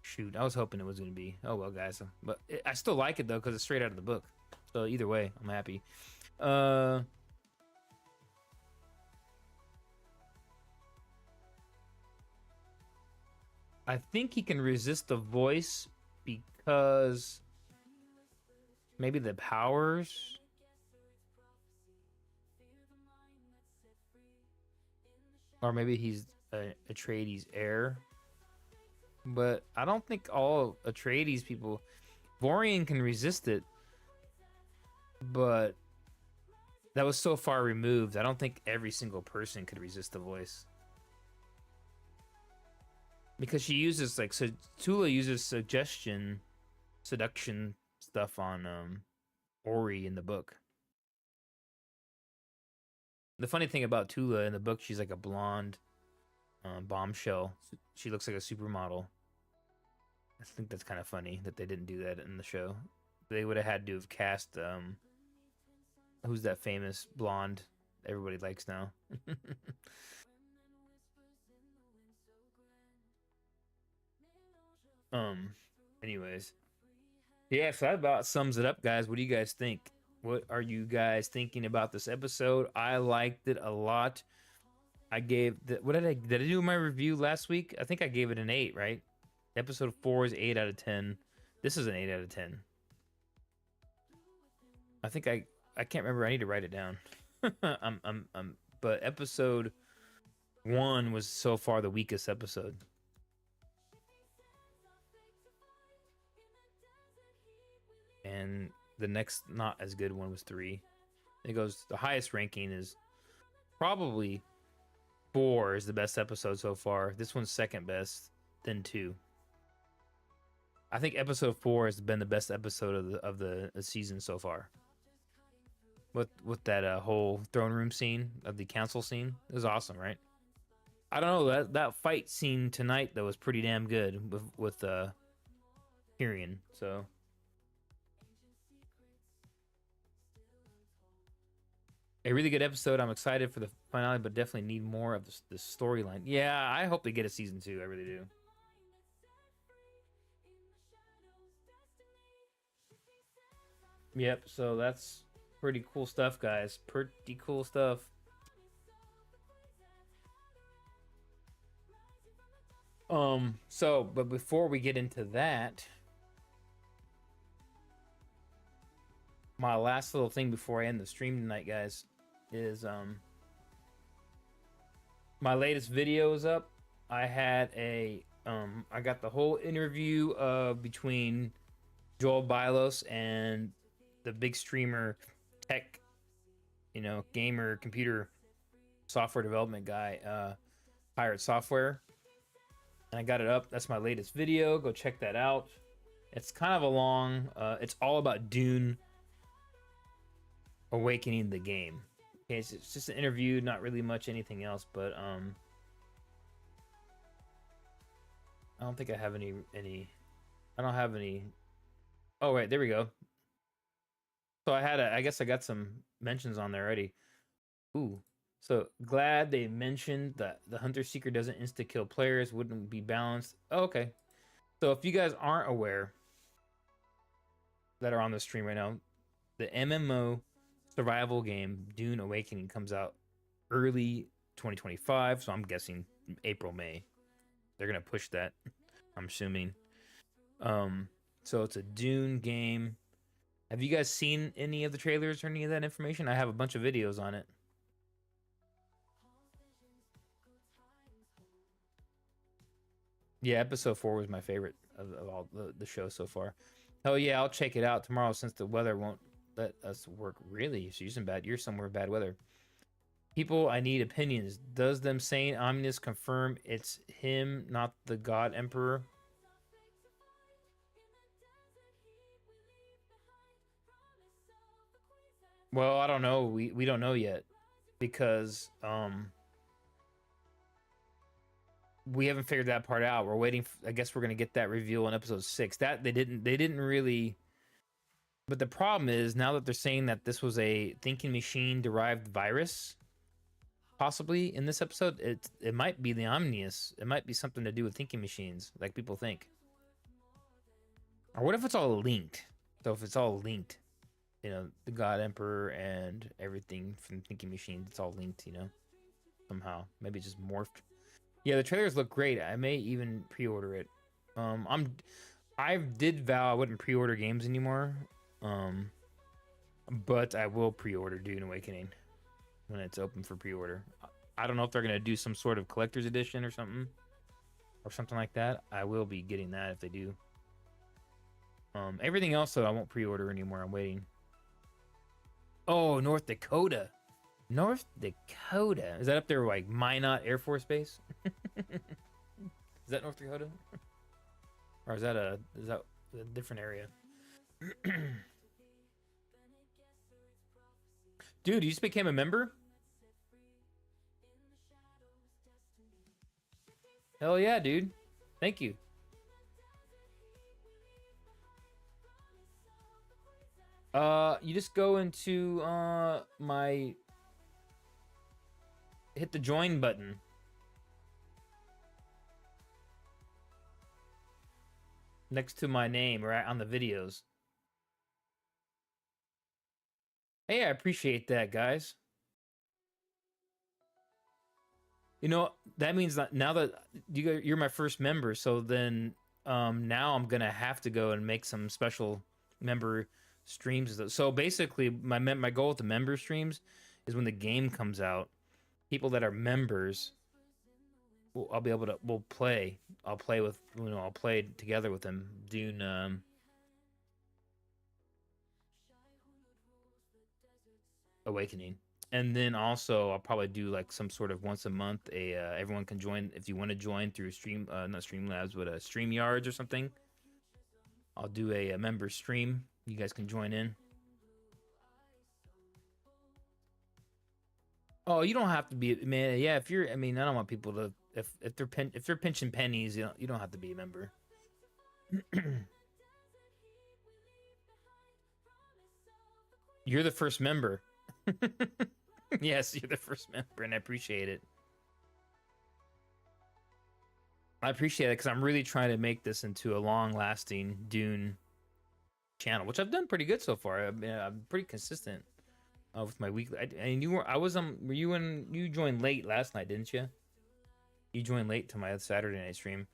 Shoot, I was hoping it was going to be. Oh, well, guys. But I still like it, though, because it's straight out of the book. So either way, I'm happy. I think he can resist the voice because maybe the powers... Or maybe he's a Atreides heir. But I don't think all Atreides people... Vorian can resist it. But that was so far removed. I don't think every single person could resist the voice. Because she uses, like... So Tula uses seduction stuff on Ori in the book. The funny thing about Tula in the book, she's like a blonde bombshell. She looks like a supermodel. I think that's kind of funny that they didn't do that in the show. They would have had to have cast who's that famous blonde everybody likes now? Anyways. Yeah, so that about sums it up, guys. What do you guys think? What are you guys thinking about this episode? I liked it a lot. I gave what did I do my review last week? I think I gave it an 8, right? Episode 4 is 8 out of 10. This is an 8 out of 10. I think I can't remember. I need to write it down. But episode 1 was so far the weakest episode. And the next not as good one was 3. It goes, the highest ranking is probably 4 is the best episode so far. This one's second best, then 2. I think episode 4 has been the best episode of the season so far. With that whole throne room scene of the council scene, it was awesome, right? I don't know, that fight scene tonight though was pretty damn good with Tyrion. So A really good episode. I'm excited for the finale, but definitely need more of the storyline. Yeah, I hope they get a season 2. I really do. Yep. So that's pretty cool stuff, guys. Pretty cool stuff. So, but before we get into that, my last little thing before I end the stream tonight, guys, is my latest video is up. I had I got the whole interview between Joel Bylos and the big streamer tech, gamer computer software development guy, Pirate Software. And I got it up. That's my latest video. Go check that out. It's kind of a long, it's all about Dune Awakening the game. Okay, it's just an interview, not really much anything else, but I don't think I have any I don't have any. Oh wait, there we go. So I guess I got some mentions on there already. Ooh. So glad they mentioned that the Hunter Seeker doesn't insta kill players, wouldn't be balanced. Oh, okay. So if you guys aren't aware that are on the stream right now, the MMO survival game Dune Awakening comes out early 2025. So I'm guessing April, May. They're gonna push that, I'm assuming. So it's a Dune game. Have you guys seen any of the trailers or any of that information? I have a bunch of videos on it. Yeah, episode 4 was my favorite of all the shows so far. Oh yeah, I'll check it out tomorrow since the weather won't let us work. Really? So you're somewhere bad weather. People, I need opinions. Does them saying Omnis confirm it's him, not the God Emperor? Well, I don't know. We don't know yet because we haven't figured that part out. We're waiting. I guess we're gonna get that reveal in episode 6. That they didn't really. But the problem is now that they're saying that this was a thinking machine derived virus, possibly in this episode, it might be the Omnius. It might be something to do with thinking machines, like people think. Or what if it's all linked? So if it's all linked, the God Emperor and everything from thinking machines, it's all linked, somehow. Maybe it just morphed. Yeah, the trailers look great. I may even pre-order it. I did vow I wouldn't pre-order games anymore. But I will pre-order Dune Awakening when it's open for pre-order. I don't know if they're gonna do some sort of collector's edition or something like that. I will be getting that if they do. Everything else though I won't pre-order anymore. I'm waiting. Oh, North Dakota. North Dakota. Is that up there like Minot Air Force Base? Is that North Dakota? Or is that a different area? Dude, you just became a member? Hell yeah, dude. Thank you. You just go into hit the join button. Next to my name, right on the videos. Hey, I appreciate that, guys. That means that now that you're my first member, so then now I'm gonna have to go and make some special member streams. So basically, my goal with the member streams is when the game comes out, people that are members, we'll play. I'll play together with them. Dune. Awakening. And then also I'll probably do like some sort of once a month everyone can join if you want to join through not Streamlabs but StreamYards or something. I'll do a member stream. You guys can join in. Oh, you don't have to be, man. Yeah, if you're, I don't want people to if they're pinching pennies, you don't have to be a member. You're the first member. Yes, you're the first member, and I appreciate it. I appreciate it because I'm really trying to make this into a long-lasting Dune channel, which I've done pretty good so far. I'm pretty consistent with my weekly. And you were, I was were you when you joined late last night, didn't you? You joined late to my Saturday night stream.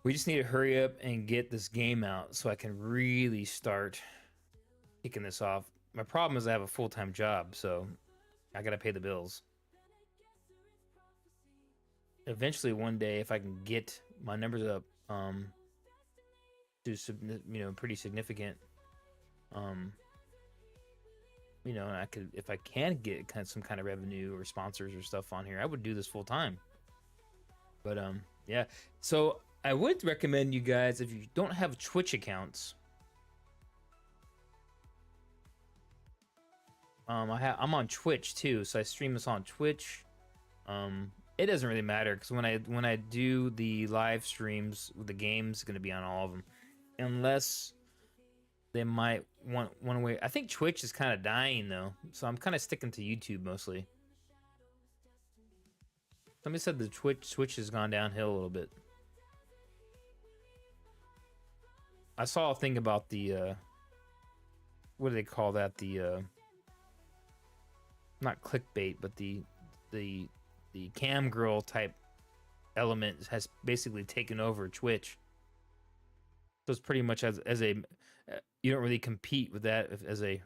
We just need to hurry up and get this game out so I can really start kicking this off. My problem is I have a full-time job, so I gotta pay the bills. Eventually, one day, if I can get my numbers up, to pretty significant, and I could, if I can get some kind of revenue or sponsors or stuff on here, I would do this full time. But yeah. So I would recommend you guys, if you don't have Twitch accounts, I'm on Twitch too, so I stream this on Twitch. It doesn't really matter because when I do the live streams with the games, it's gonna be on all of them, unless they might want one way. I think Twitch is kind of dying though, so I'm kind of sticking to YouTube mostly. Somebody said the Twitch has gone downhill a little bit. I saw a thing about the what do they call that? The not clickbait, but the cam girl type element has basically taken over Twitch. So it's pretty much as a you don't really compete with that as a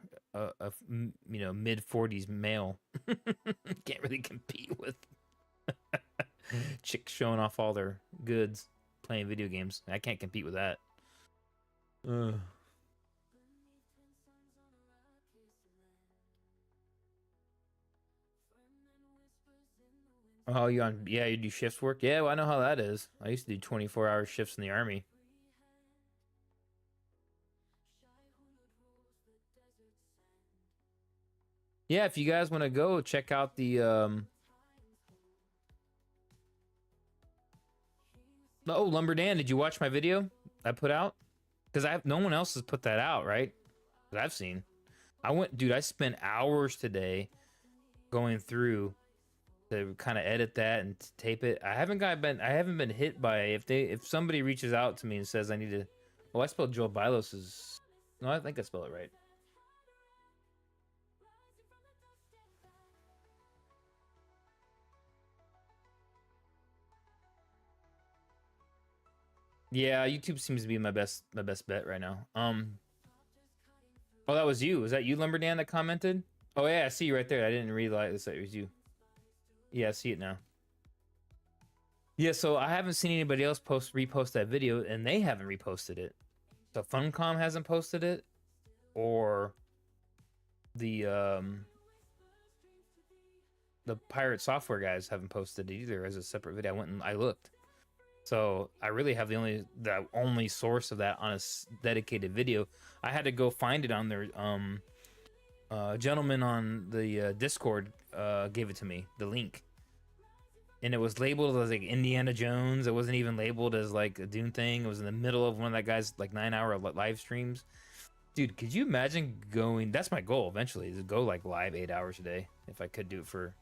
mid 40s male. Can't really compete with chicks showing off all their goods playing video games. I can't compete with that. Oh, you on? Yeah, you do shift work. Yeah, well, I know how that is. I used to do 24-hour shifts in the army. Yeah, if you guys want to go check out the oh, Lumberdan, did you watch my video I put out? Because no one else has put that out, right? That I've seen. Dude, I spent hours today going through to kind of edit that and tape it. I haven't been hit by if somebody reaches out to me and says I need to. Oh, I spelled Joel Bilos's. No, I think I spelled it right. Yeah, YouTube seems to be my best bet right now. Oh, that was you. Was that you, Lumberdan, that commented? Oh yeah, I see you right there. I didn't realize that it was you. Yeah, I see it now. Yeah, so I haven't seen anybody else repost that video, and they haven't reposted it. So Funcom hasn't posted it, or the Pirate Software guys haven't posted it either as a separate video. I went and I looked. So I really have the only source of that on a dedicated video. I had to go find it on their gentleman on the Discord gave it to me, the link, and it was labeled as like Indiana Jones. It wasn't even labeled as like a Dune thing. It was in the middle of one of that guy's like 9-hour live streams. Dude, could you imagine going? That's my goal eventually, is to go like live 8 hours a day if I could do it for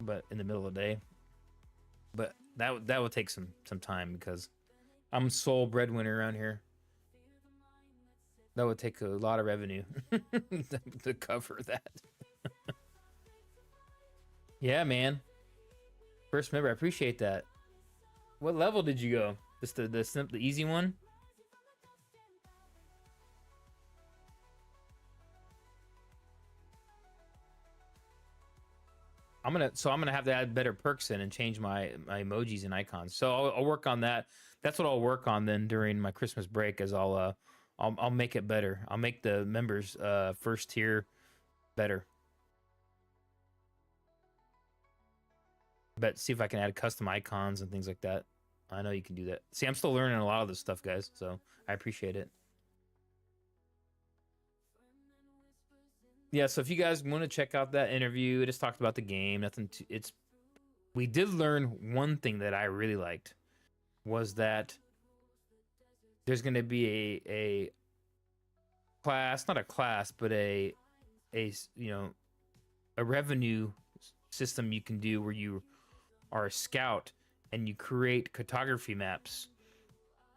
but in the middle of the day. But that would take some time because I'm sole breadwinner around here. That would take a lot of revenue to cover that. Yeah, man. First member, I appreciate that. What level did you go? Just the easy one? I'm gonna have to add better perks in and change my emojis and icons. So I'll work on that. That's what I'll work on then during my Christmas break. As I'll make it better. I'll make the members first tier better. But see if I can add custom icons and things like that. I know you can do that. See, I'm still learning a lot of this stuff, guys. So I appreciate it. Yeah, so if you guys want to check out that interview, it just talked about the game. We did learn one thing that I really liked, was that there's going to be class, not a class, but you know, a revenue system you can do where you are a scout and you create cartography maps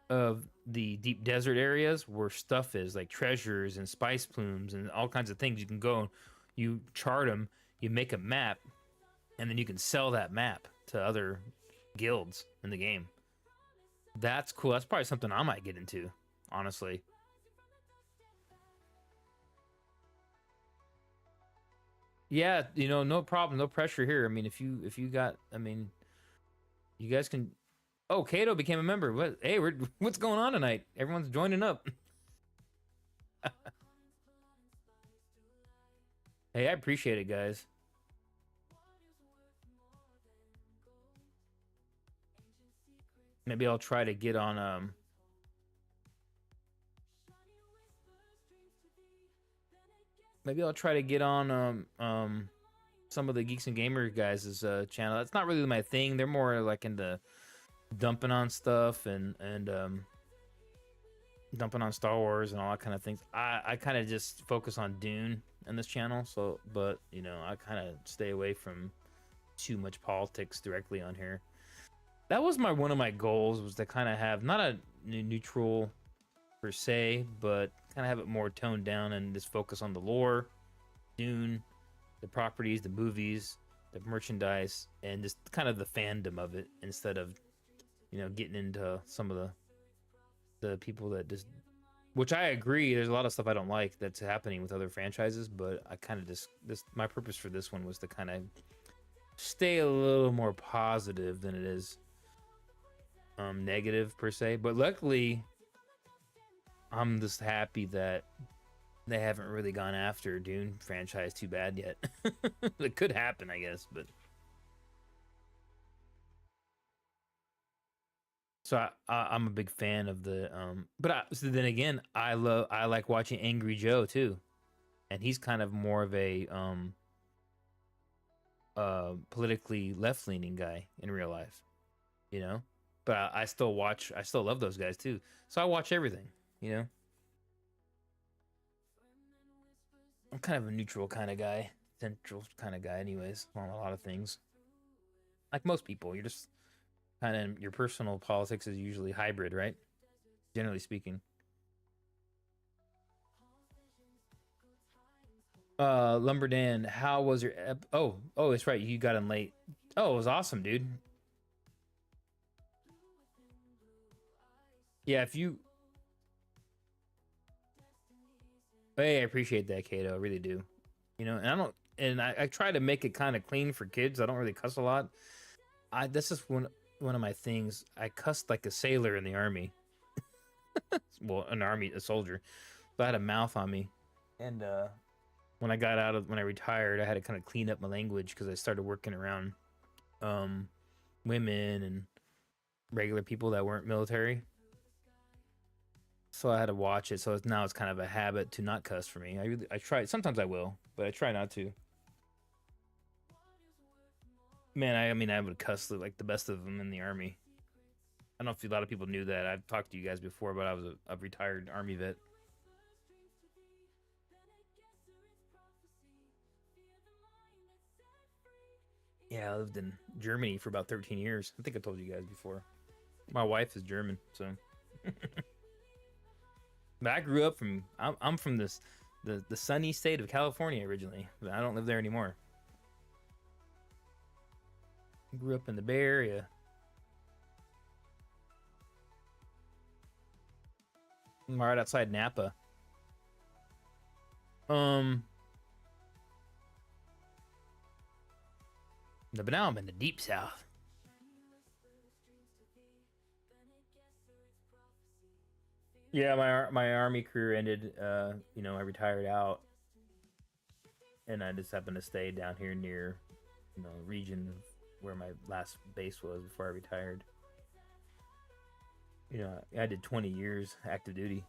of the deep desert areas where stuff is, like treasures and spice plumes and all kinds of things. You can go, you chart them, you make a map, and then you can sell that map to other guilds in the game. That's cool. That's probably something I might get into, honestly. Yeah, no problem, no pressure here. I mean, if you got, I mean, you guys can. Oh, Kato became a member. What? Hey, what's going on tonight? Everyone's joining up. Hey, I appreciate it, guys. Maybe I'll try to get on maybe I'll try to get on some of the Geeks and Gamer guys' channel. That's not really my thing. They're more like into dumping on stuff and dumping on Star Wars and all that kind of things. I kind of just focus on Dune in this channel. So, but I kind of stay away from too much politics directly on here. That was one of my goals, was to kind of have not a neutral per se, but kind of have it more toned down and just focus on the lore, Dune, the properties, the movies, the merchandise, and just kind of the fandom of it, instead of getting into some of the people that just, which I agree, there's a lot of stuff I don't like that's happening with other franchises, but I kind of just, my purpose for this one was to kind of stay a little more positive than it is negative per se. But luckily, I'm just happy that they haven't really gone after Dune franchise too bad yet. It could happen, I guess, but so I'm a big fan of the so then again, I like watching Angry Joe too, and he's kind of more of a politically left-leaning guy in real life, but I still love those guys too, so I watch everything. I'm kind of a neutral kind of guy, central kind of guy anyways, on a lot of things. Like most people, you're just kind of, your personal politics is usually hybrid, right? Generally speaking. Lumberdan, how was your oh, it's right, you got in late. Oh, it was awesome, dude. Yeah, if you hey, I appreciate that, Kato. I really do. And I try to make it kind of clean for kids. I don't really cuss a lot. This is one of my things. I cussed like a sailor in the army. Well, a soldier. So I had a mouth on me. And when I retired, I had to kind of clean up my language because I started working around women and regular people that weren't military. So I had to watch it. So now it's kind of a habit to not cuss for me. I try. Sometimes I will, but I try not to. Man, I mean, I would cuss like the best of them in the army. I don't know if a lot of people knew that. I've talked to you guys before, but I was a retired army vet. Yeah, I lived in Germany for about 13 years. I think I told you guys before. My wife is German, so. But I grew up I'm from the sunny state of California originally, but I don't live there anymore. I grew up in the Bay Area. I'm right outside Napa. But now I'm in the deep south. Yeah, my army career ended. I retired out, and I just happened to stay down here near, region where my last base was before I retired. I did 20 years active duty.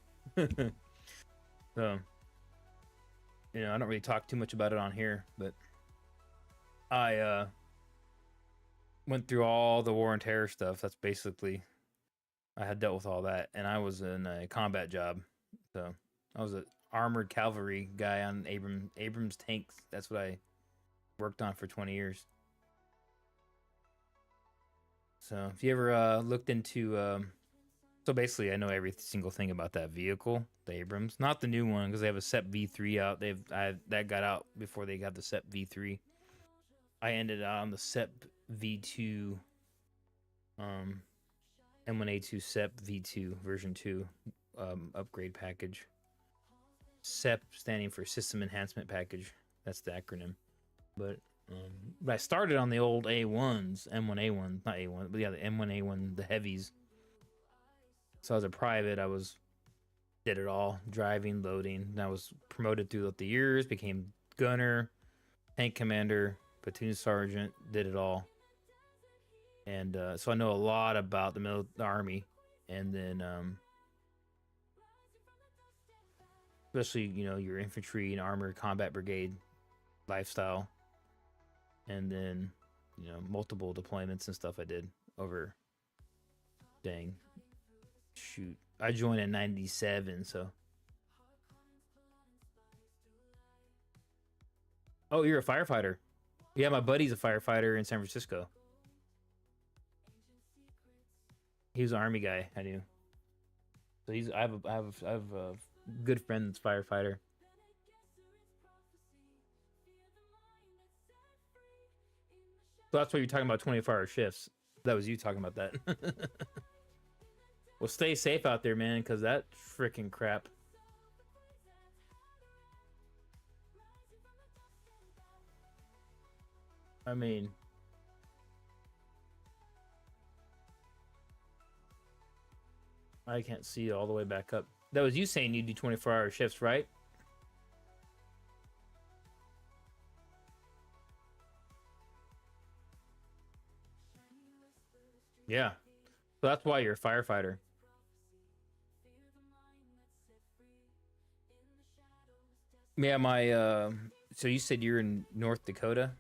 So, I don't really talk too much about it on here, but I went through all the war and terror stuff. That's basically, I had dealt with all that, and I was in a combat job. So I was an armored cavalry guy on Abrams tanks. That's what I worked on for 20 years. So if you ever looked into, so basically I know every single thing about that vehicle, the Abrams, not the new one because they have a SEP V3 out. That got out before they got the SEP V3. I ended on the SEP V2, M1A2 SEP V2 version 2 upgrade package. SEP standing for System Enhancement Package. That's the acronym. But I started on the old A1s, M1A1, not A1, but yeah, the M1A1, the heavies. So as a private, did it all, driving, loading. And I was promoted throughout the years, became gunner, tank commander, platoon sergeant, did it all. And so I know a lot about the Army, and then especially, you know, your infantry and armored combat brigade lifestyle, and then, you know, multiple deployments and stuff I did over, dang, shoot, I joined in 97, so. Oh, you're a firefighter. Yeah, my buddy's a firefighter in San Francisco. He was an Army guy, I knew. So I have a good friend that's a firefighter. So that's what you're talking about, 24-hour shifts. That was you talking about that. Well, stay safe out there, man, because that freaking crap. I mean, I can't see all the way back up. That was you saying you do 24-hour shifts, right? Yeah. So that's why you're a firefighter. Yeah, so you said you're in North Dakota?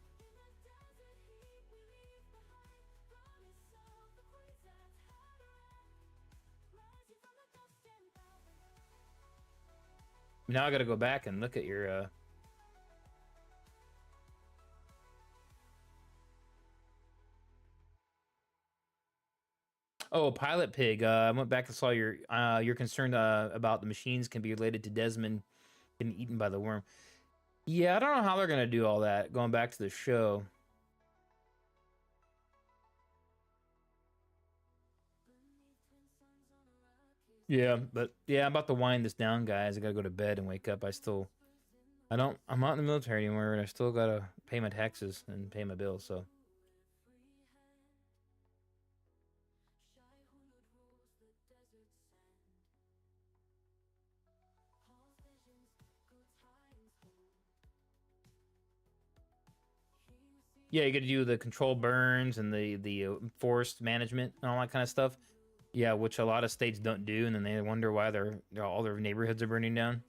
Now I gotta go back and look at your Oh, Pilot Pig. I went back and saw you're concerned about the machines can be related to Desmond getting eaten by the worm. Yeah, I don't know how they're gonna do all that. Going back to the show. Yeah, but yeah, I'm about to wind this down, guys. I gotta go to bed and wake up. I'm not in the military anymore, and I still gotta pay my taxes and pay my bills, so. Yeah, you got to do the control burns and the forest management and all that kind of stuff. Yeah, which a lot of states don't do, and then they wonder why all their neighborhoods are burning down,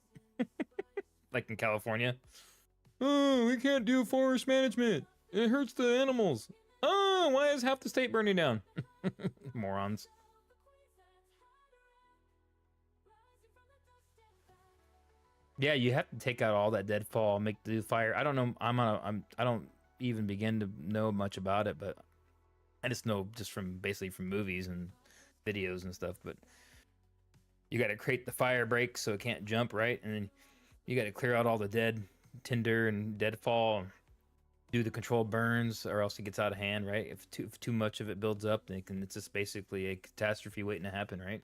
like in California. Oh, we can't do forest management. It hurts the animals. Oh, why is half the state burning down? Morons. Yeah, you have to take out all that deadfall, make the fire. I don't know. I don't even begin to know much about it, but I just know from basically from movies and videos and stuff. But you got to create the fire break so it can't jump, right? And then you got to clear out all the dead tinder and deadfall, and do the controlled burns, or else it gets out of hand, right? If too much of it builds up, then it's just basically a catastrophe waiting to happen, right?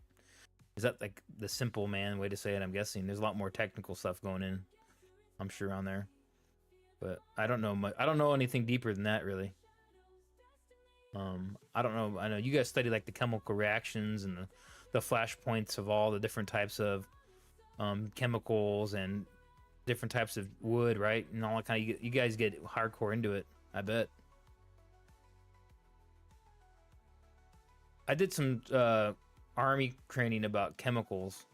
Is that like the simple man way to say it? I'm guessing there's a lot more technical stuff going in, I'm sure, on there. But I don't know much. I don't know anything deeper than that, really. I don't know. I know you guys study like the chemical reactions and the flashpoints of all the different types of chemicals and different types of wood, right? And all that kind of. You guys get hardcore into it, I bet. I did some Army training about chemicals,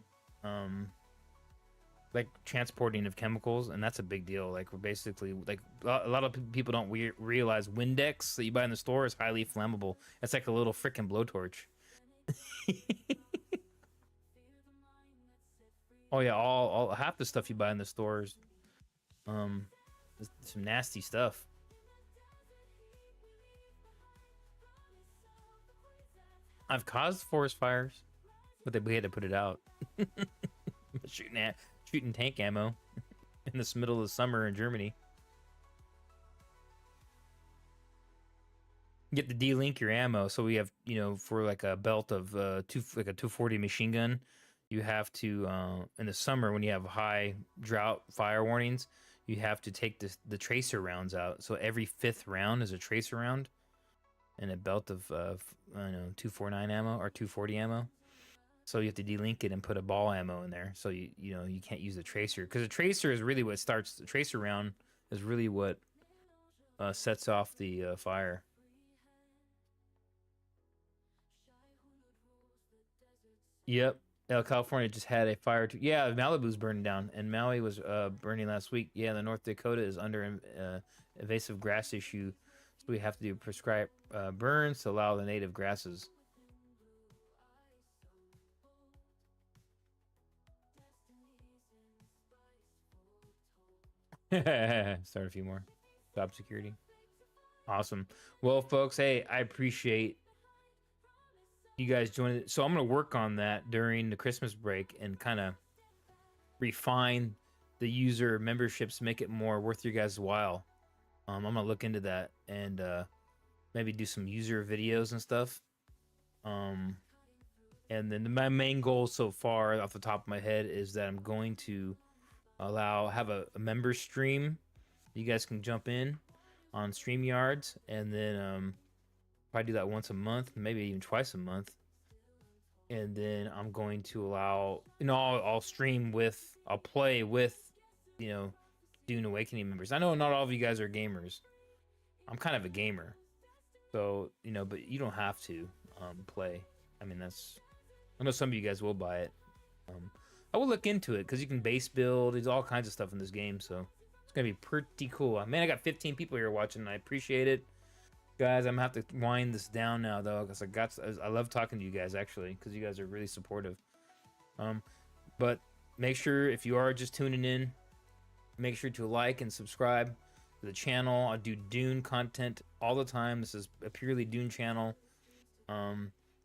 like transporting of chemicals, and that's a big deal. Like, we're basically like a lot of people don't realize Windex that you buy in the store is highly flammable. It's like a little freaking blowtorch. Oh yeah, all half the stuff you buy in the stores, um, is some nasty stuff. I've caused forest fires, but we had to put it out. Shooting tank ammo in this middle of the summer in Germany. You get to de-link your ammo, so we have, for like a belt of like a 240 machine gun, you have to in the summer when you have high drought fire warnings, you have to take the tracer rounds out. So every fifth round is a tracer round, and a belt of I don't know, 249 ammo or 240 ammo. So you have to delink it and put a ball ammo in there. So you can't use the tracer, because the tracer is really what starts the tracer round, is really what sets off the fire. Yep. California just had a fire. Yeah, Malibu's burning down, and Maui was burning last week. Yeah, the North Dakota is under invasive grass issue, so we have to do prescribed burns to allow the native grasses. Start a few more. Job security. Awesome. Well, folks, hey, I appreciate you guys joining it. So I'm gonna work on that during the Christmas break and kind of refine the user memberships, make it more worth your guys' while. I'm gonna look into that and maybe do some user videos and stuff. Um, and then my main goal so far, off the top of my head, is that I'm going to have a member stream. You guys can jump in on StreamYards, and then probably do that once a month, maybe even twice a month. And then I'm going to allow, I'll stream with, I'll play with, Dune Awakening members. I know not all of you guys are gamers. I'm kind of a gamer, so but you don't have to play. I mean, I know some of you guys will buy it. I will look into it, because you can base build. There's all kinds of stuff in this game, so it's gonna be pretty cool. Man, I got 15 people here watching, and I appreciate it, guys. I'm gonna have to wind this down now, though, because I love talking to you guys, actually, because you guys are really supportive. But make sure, if you are just tuning in, make sure to like and subscribe to the channel. I do Dune content all the time. This is a purely Dune channel.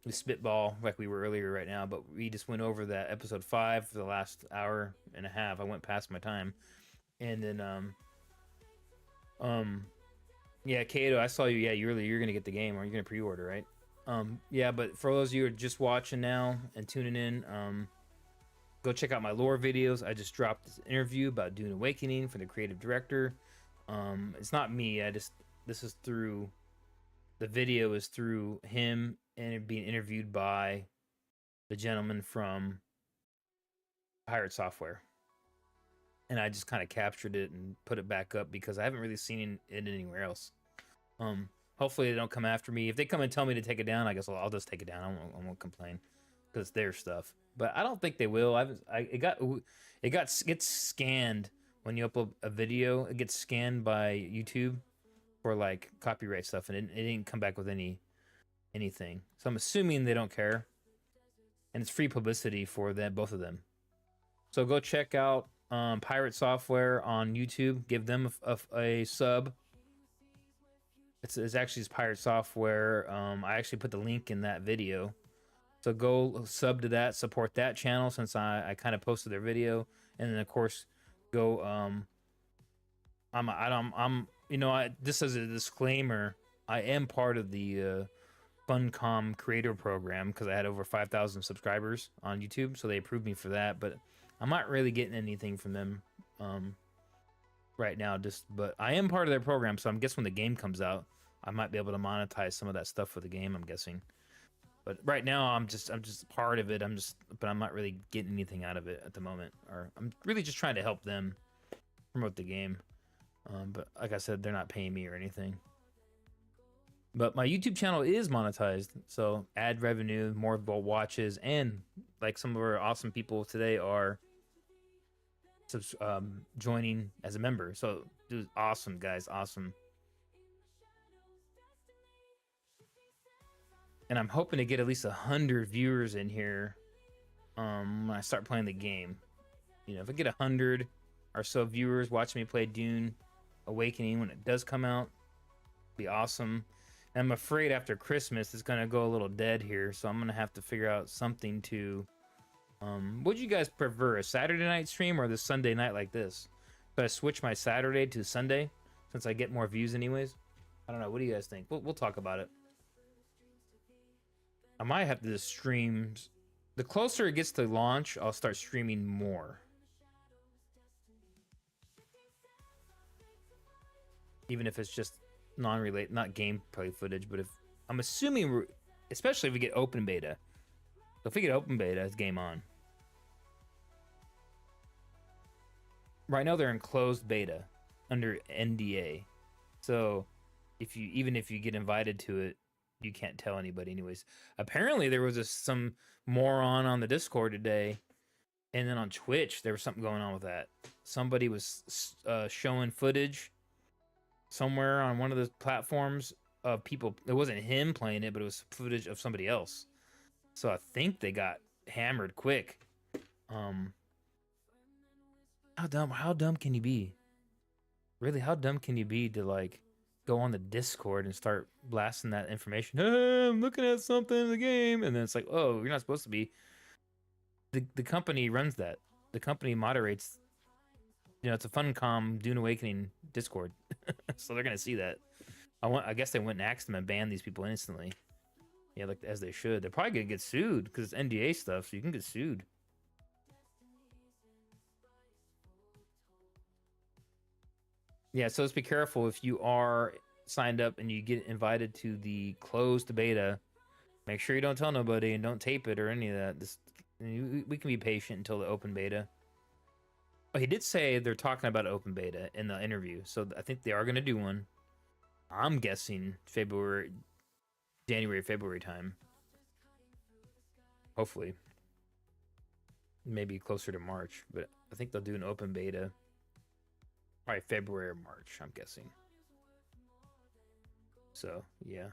We spitball like we were earlier right now, but we just went over that episode 5 for the last hour and a half. I went past my time. And then yeah, Kato, I saw you. Yeah, you're gonna get the game, or you're gonna pre-order, right? Yeah, but for those of you who are just watching now and tuning in, go check out my lore videos. I just dropped this interview about Dune Awakening for the creative director. It's not me. This is through, the video is through him and being interviewed by the gentleman from Pirate Software. And I just kind of captured it and put it back up, because I haven't really seen it anywhere else. Hopefully they don't come after me. If they come and tell me to take it down, I guess I'll just take it down. I won't complain, because it's their stuff. But I don't think they will. It gets scanned when you upload a video. It gets scanned by YouTube for like copyright stuff, and it didn't come back with anything. So I'm assuming they don't care, and it's free publicity for them, both of them. So go check out Pirate Software on YouTube. Give them a sub. It's actually Pirate Software. I actually put the link in that video. So go sub to that, support that channel, since I kind of posted their video, and then of course go. Just as a disclaimer, I am part of the Funcom Creator Program, because I had over 5,000 subscribers on YouTube, so they approved me for that. But I'm not really getting anything from them right now. But I am part of their program, so I guess when the game comes out, I might be able to monetize some of that stuff for the game, I'm guessing. But right now, I'm just part of it. But I'm not really getting anything out of it at the moment. Or I'm really just trying to help them promote the game. But like I said, they're not paying me or anything. But my YouTube channel is monetized, so ad revenue, more watches, and like some of our awesome people today are joining as a member. So, dude, awesome, guys, awesome. And I'm hoping to get at least 100 viewers in here when I start playing the game. if I get 100 or so viewers watching me play Dune Awakening when it does come out, be awesome. And I'm afraid after Christmas it's gonna go a little dead here, so I'm gonna have to figure out something to. Would you guys prefer, a Saturday night stream or the Sunday night like this? Should I switch my Saturday to Sunday since I get more views anyways? I don't know. What do you guys think? We'll talk about it. I might have to just stream. The closer it gets to launch, I'll start streaming more. Even if it's just non-related, not gameplay footage, but if I'm assuming, especially if we get open beta. If we get open beta, it's game on. Right now they're in closed beta under NDA, so even if you get invited to it, you can't tell anybody anyways. Apparently there was some moron on the Discord today, and then on Twitch there was something going on with that. Somebody was showing footage somewhere on one of the platforms of people. It wasn't him playing it, but it was footage of somebody else. So I think they got hammered quick. How dumb can you be? Really, how dumb can you be to like go on the Discord and start blasting that information? Hey, I'm looking at something in the game, and then it's like, oh, you're not supposed to be. The company runs that. The company moderates. It's a Funcom Dune Awakening Discord, so they're gonna see that. I guess they went and axed them and banned these people instantly. Yeah, like as they should. They're probably gonna get sued because it's NDA stuff, so you can get sued. Yeah, so let's be careful if you are signed up and you get invited to the closed beta. Make sure you don't tell nobody and don't tape it or any of that. We can be patient until the open beta. But he did say they're talking about open beta in the interview, so I think they are going to do one. I'm guessing January, February time. Hopefully. Maybe closer to March, but I think they'll do an open beta. Probably February or March, I'm guessing. So, yeah.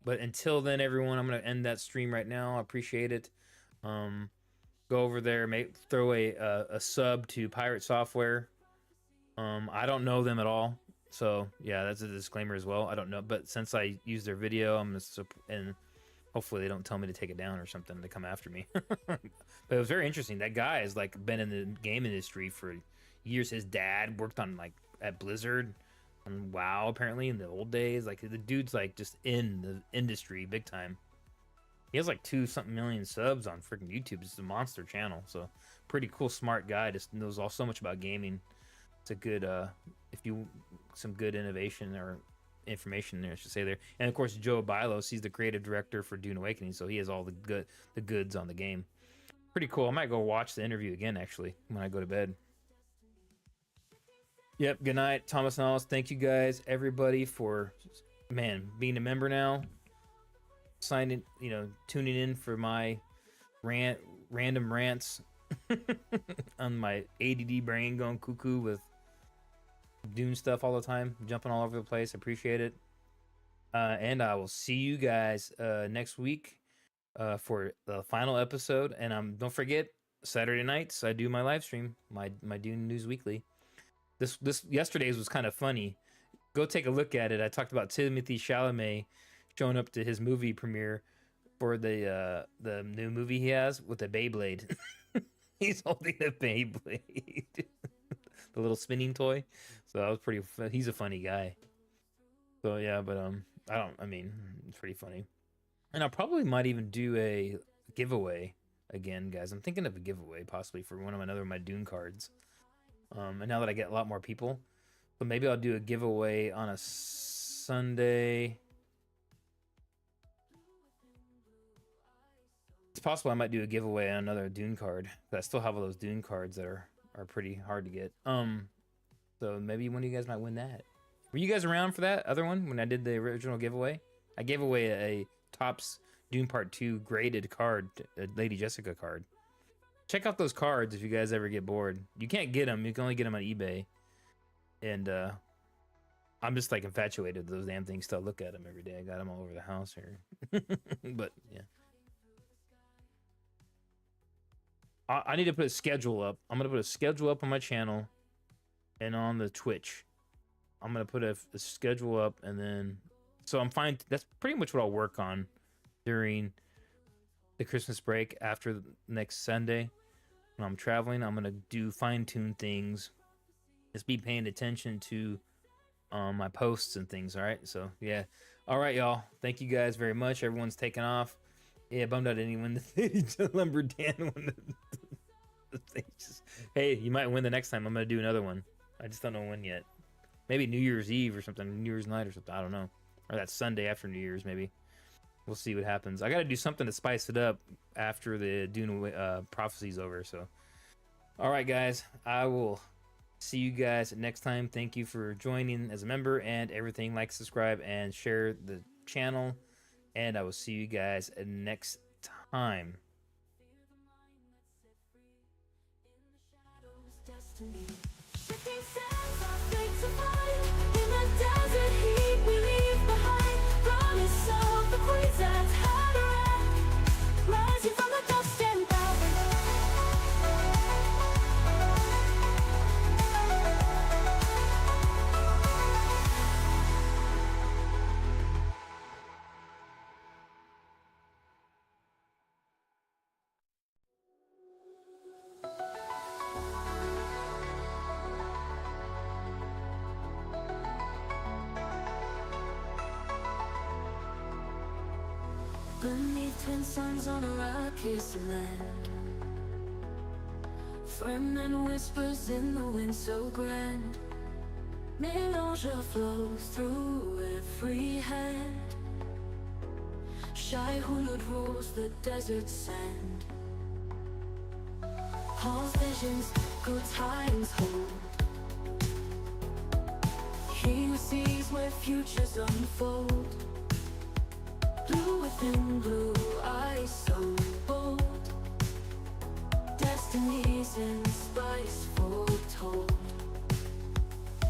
But until then, everyone, I'm going to end that stream right now. I appreciate it. Go over there, throw a sub to Pirate Software. I don't know them at all. So, yeah, that's a disclaimer as well. I don't know. But since I use their video, I'm going to... And hopefully they don't tell me to take it down or something to come after me. But it was very interesting. That guy has, like, been in the game industry for years. His dad worked on like at Blizzard and WoW apparently in the old days. Like the dude's like just in the industry big time. He has like 2-something million subs on freaking YouTube. It's a monster channel. So pretty cool, smart guy. Just knows so much about gaming. It's a good some good innovation or information there, I should say there. And of course Joe Bylos, he's the creative director for Dune Awakening, so he has all the goods on the game. Pretty cool. I might go watch the interview again actually when I go to bed. Yep, good night, Thomas and Alice. Thank you guys, everybody, for, being a member now. Signing, tuning in for my random rants on my ADD brain going cuckoo with Dune stuff all the time, jumping all over the place. Appreciate it. And I will see you guys next week for the final episode. And don't forget, Saturday nights, I do my live stream, my Dune News Weekly. This yesterday's was kind of funny. Go take a look at it. I talked about Timothée Chalamet showing up to his movie premiere for the new movie he has with the Beyblade. He's holding a Beyblade, the little spinning toy. So that was pretty. He's a funny guy. So yeah, but it's pretty funny. And I probably might even do a giveaway again, guys. I'm thinking of a giveaway possibly for another of my Dune cards. And now that I get a lot more people, but maybe I'll do a giveaway on a Sunday. It's possible I might do a giveaway on another Dune card. But I still have all those Dune cards that are pretty hard to get. So maybe one of you guys might win that. Were you guys around for that other one when I did the original giveaway? I gave away a Topps Dune Part 2 graded card, a Lady Jessica card. Check out those cards if you guys ever get bored. You can't get them. You can only get them on eBay. And I'm just like infatuated with those damn things. Still look at them every day. I got them all over the house here. But yeah. I need to put a schedule up. I'm gonna put a schedule up on my channel and on the Twitch. I'm gonna put a schedule up, and then so I'm fine. That's pretty much what I'll work on during the Christmas break after the next Sunday when I'm traveling. I'm gonna do fine-tune things. Just be paying attention to my posts and things. All right. So yeah. All right, y'all. Thank you guys very much. Everyone's taking off. Yeah, bummed out anyone. The Lumber Dan won the thing. Hey, you might win the next time. I'm gonna do another one. I just don't know when yet. Maybe New Year's Eve or something, New Year's night or something. I don't know. Or that Sunday after New Year's, maybe. We'll see what happens. I got to do something to spice it up after the Dune prophecy's over. So, all right, guys. I will see you guys next time. Thank you for joining as a member and everything. Like, subscribe, and share the channel. And I will see you guys next time. Shifting sands are fate to find. In the desert heat we leave behind. Promise of the queens that had a end. Rising from the dust and beneath twin suns on Arrakis land, firmament whispers in the wind so grand. Melange flows through every hand. Shai Hulud rules the desert sand. Paul's visions, good times hold. He who sees where futures unfold. Blue within blue eyes so bold. Destinies in spice foretold.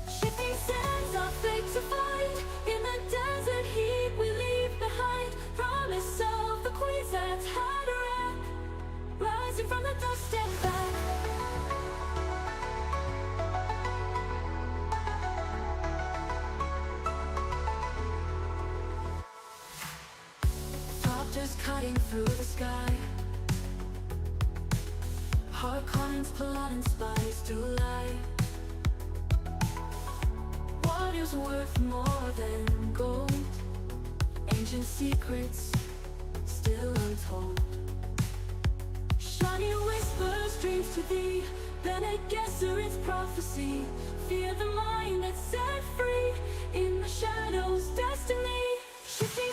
Shifting sands are fate to find. In the desert heat we leave behind. Promise of the queens that had a end. Rising from the dust and back. Cutting through the sky. Harkonnens, blood and spice to lie. What is worth more than gold? Ancient secrets still untold. Shiny whispers, dreams to thee. Bene Gesserit's prophecy. Fear the mind that's set free. In the shadows, destiny. Shifting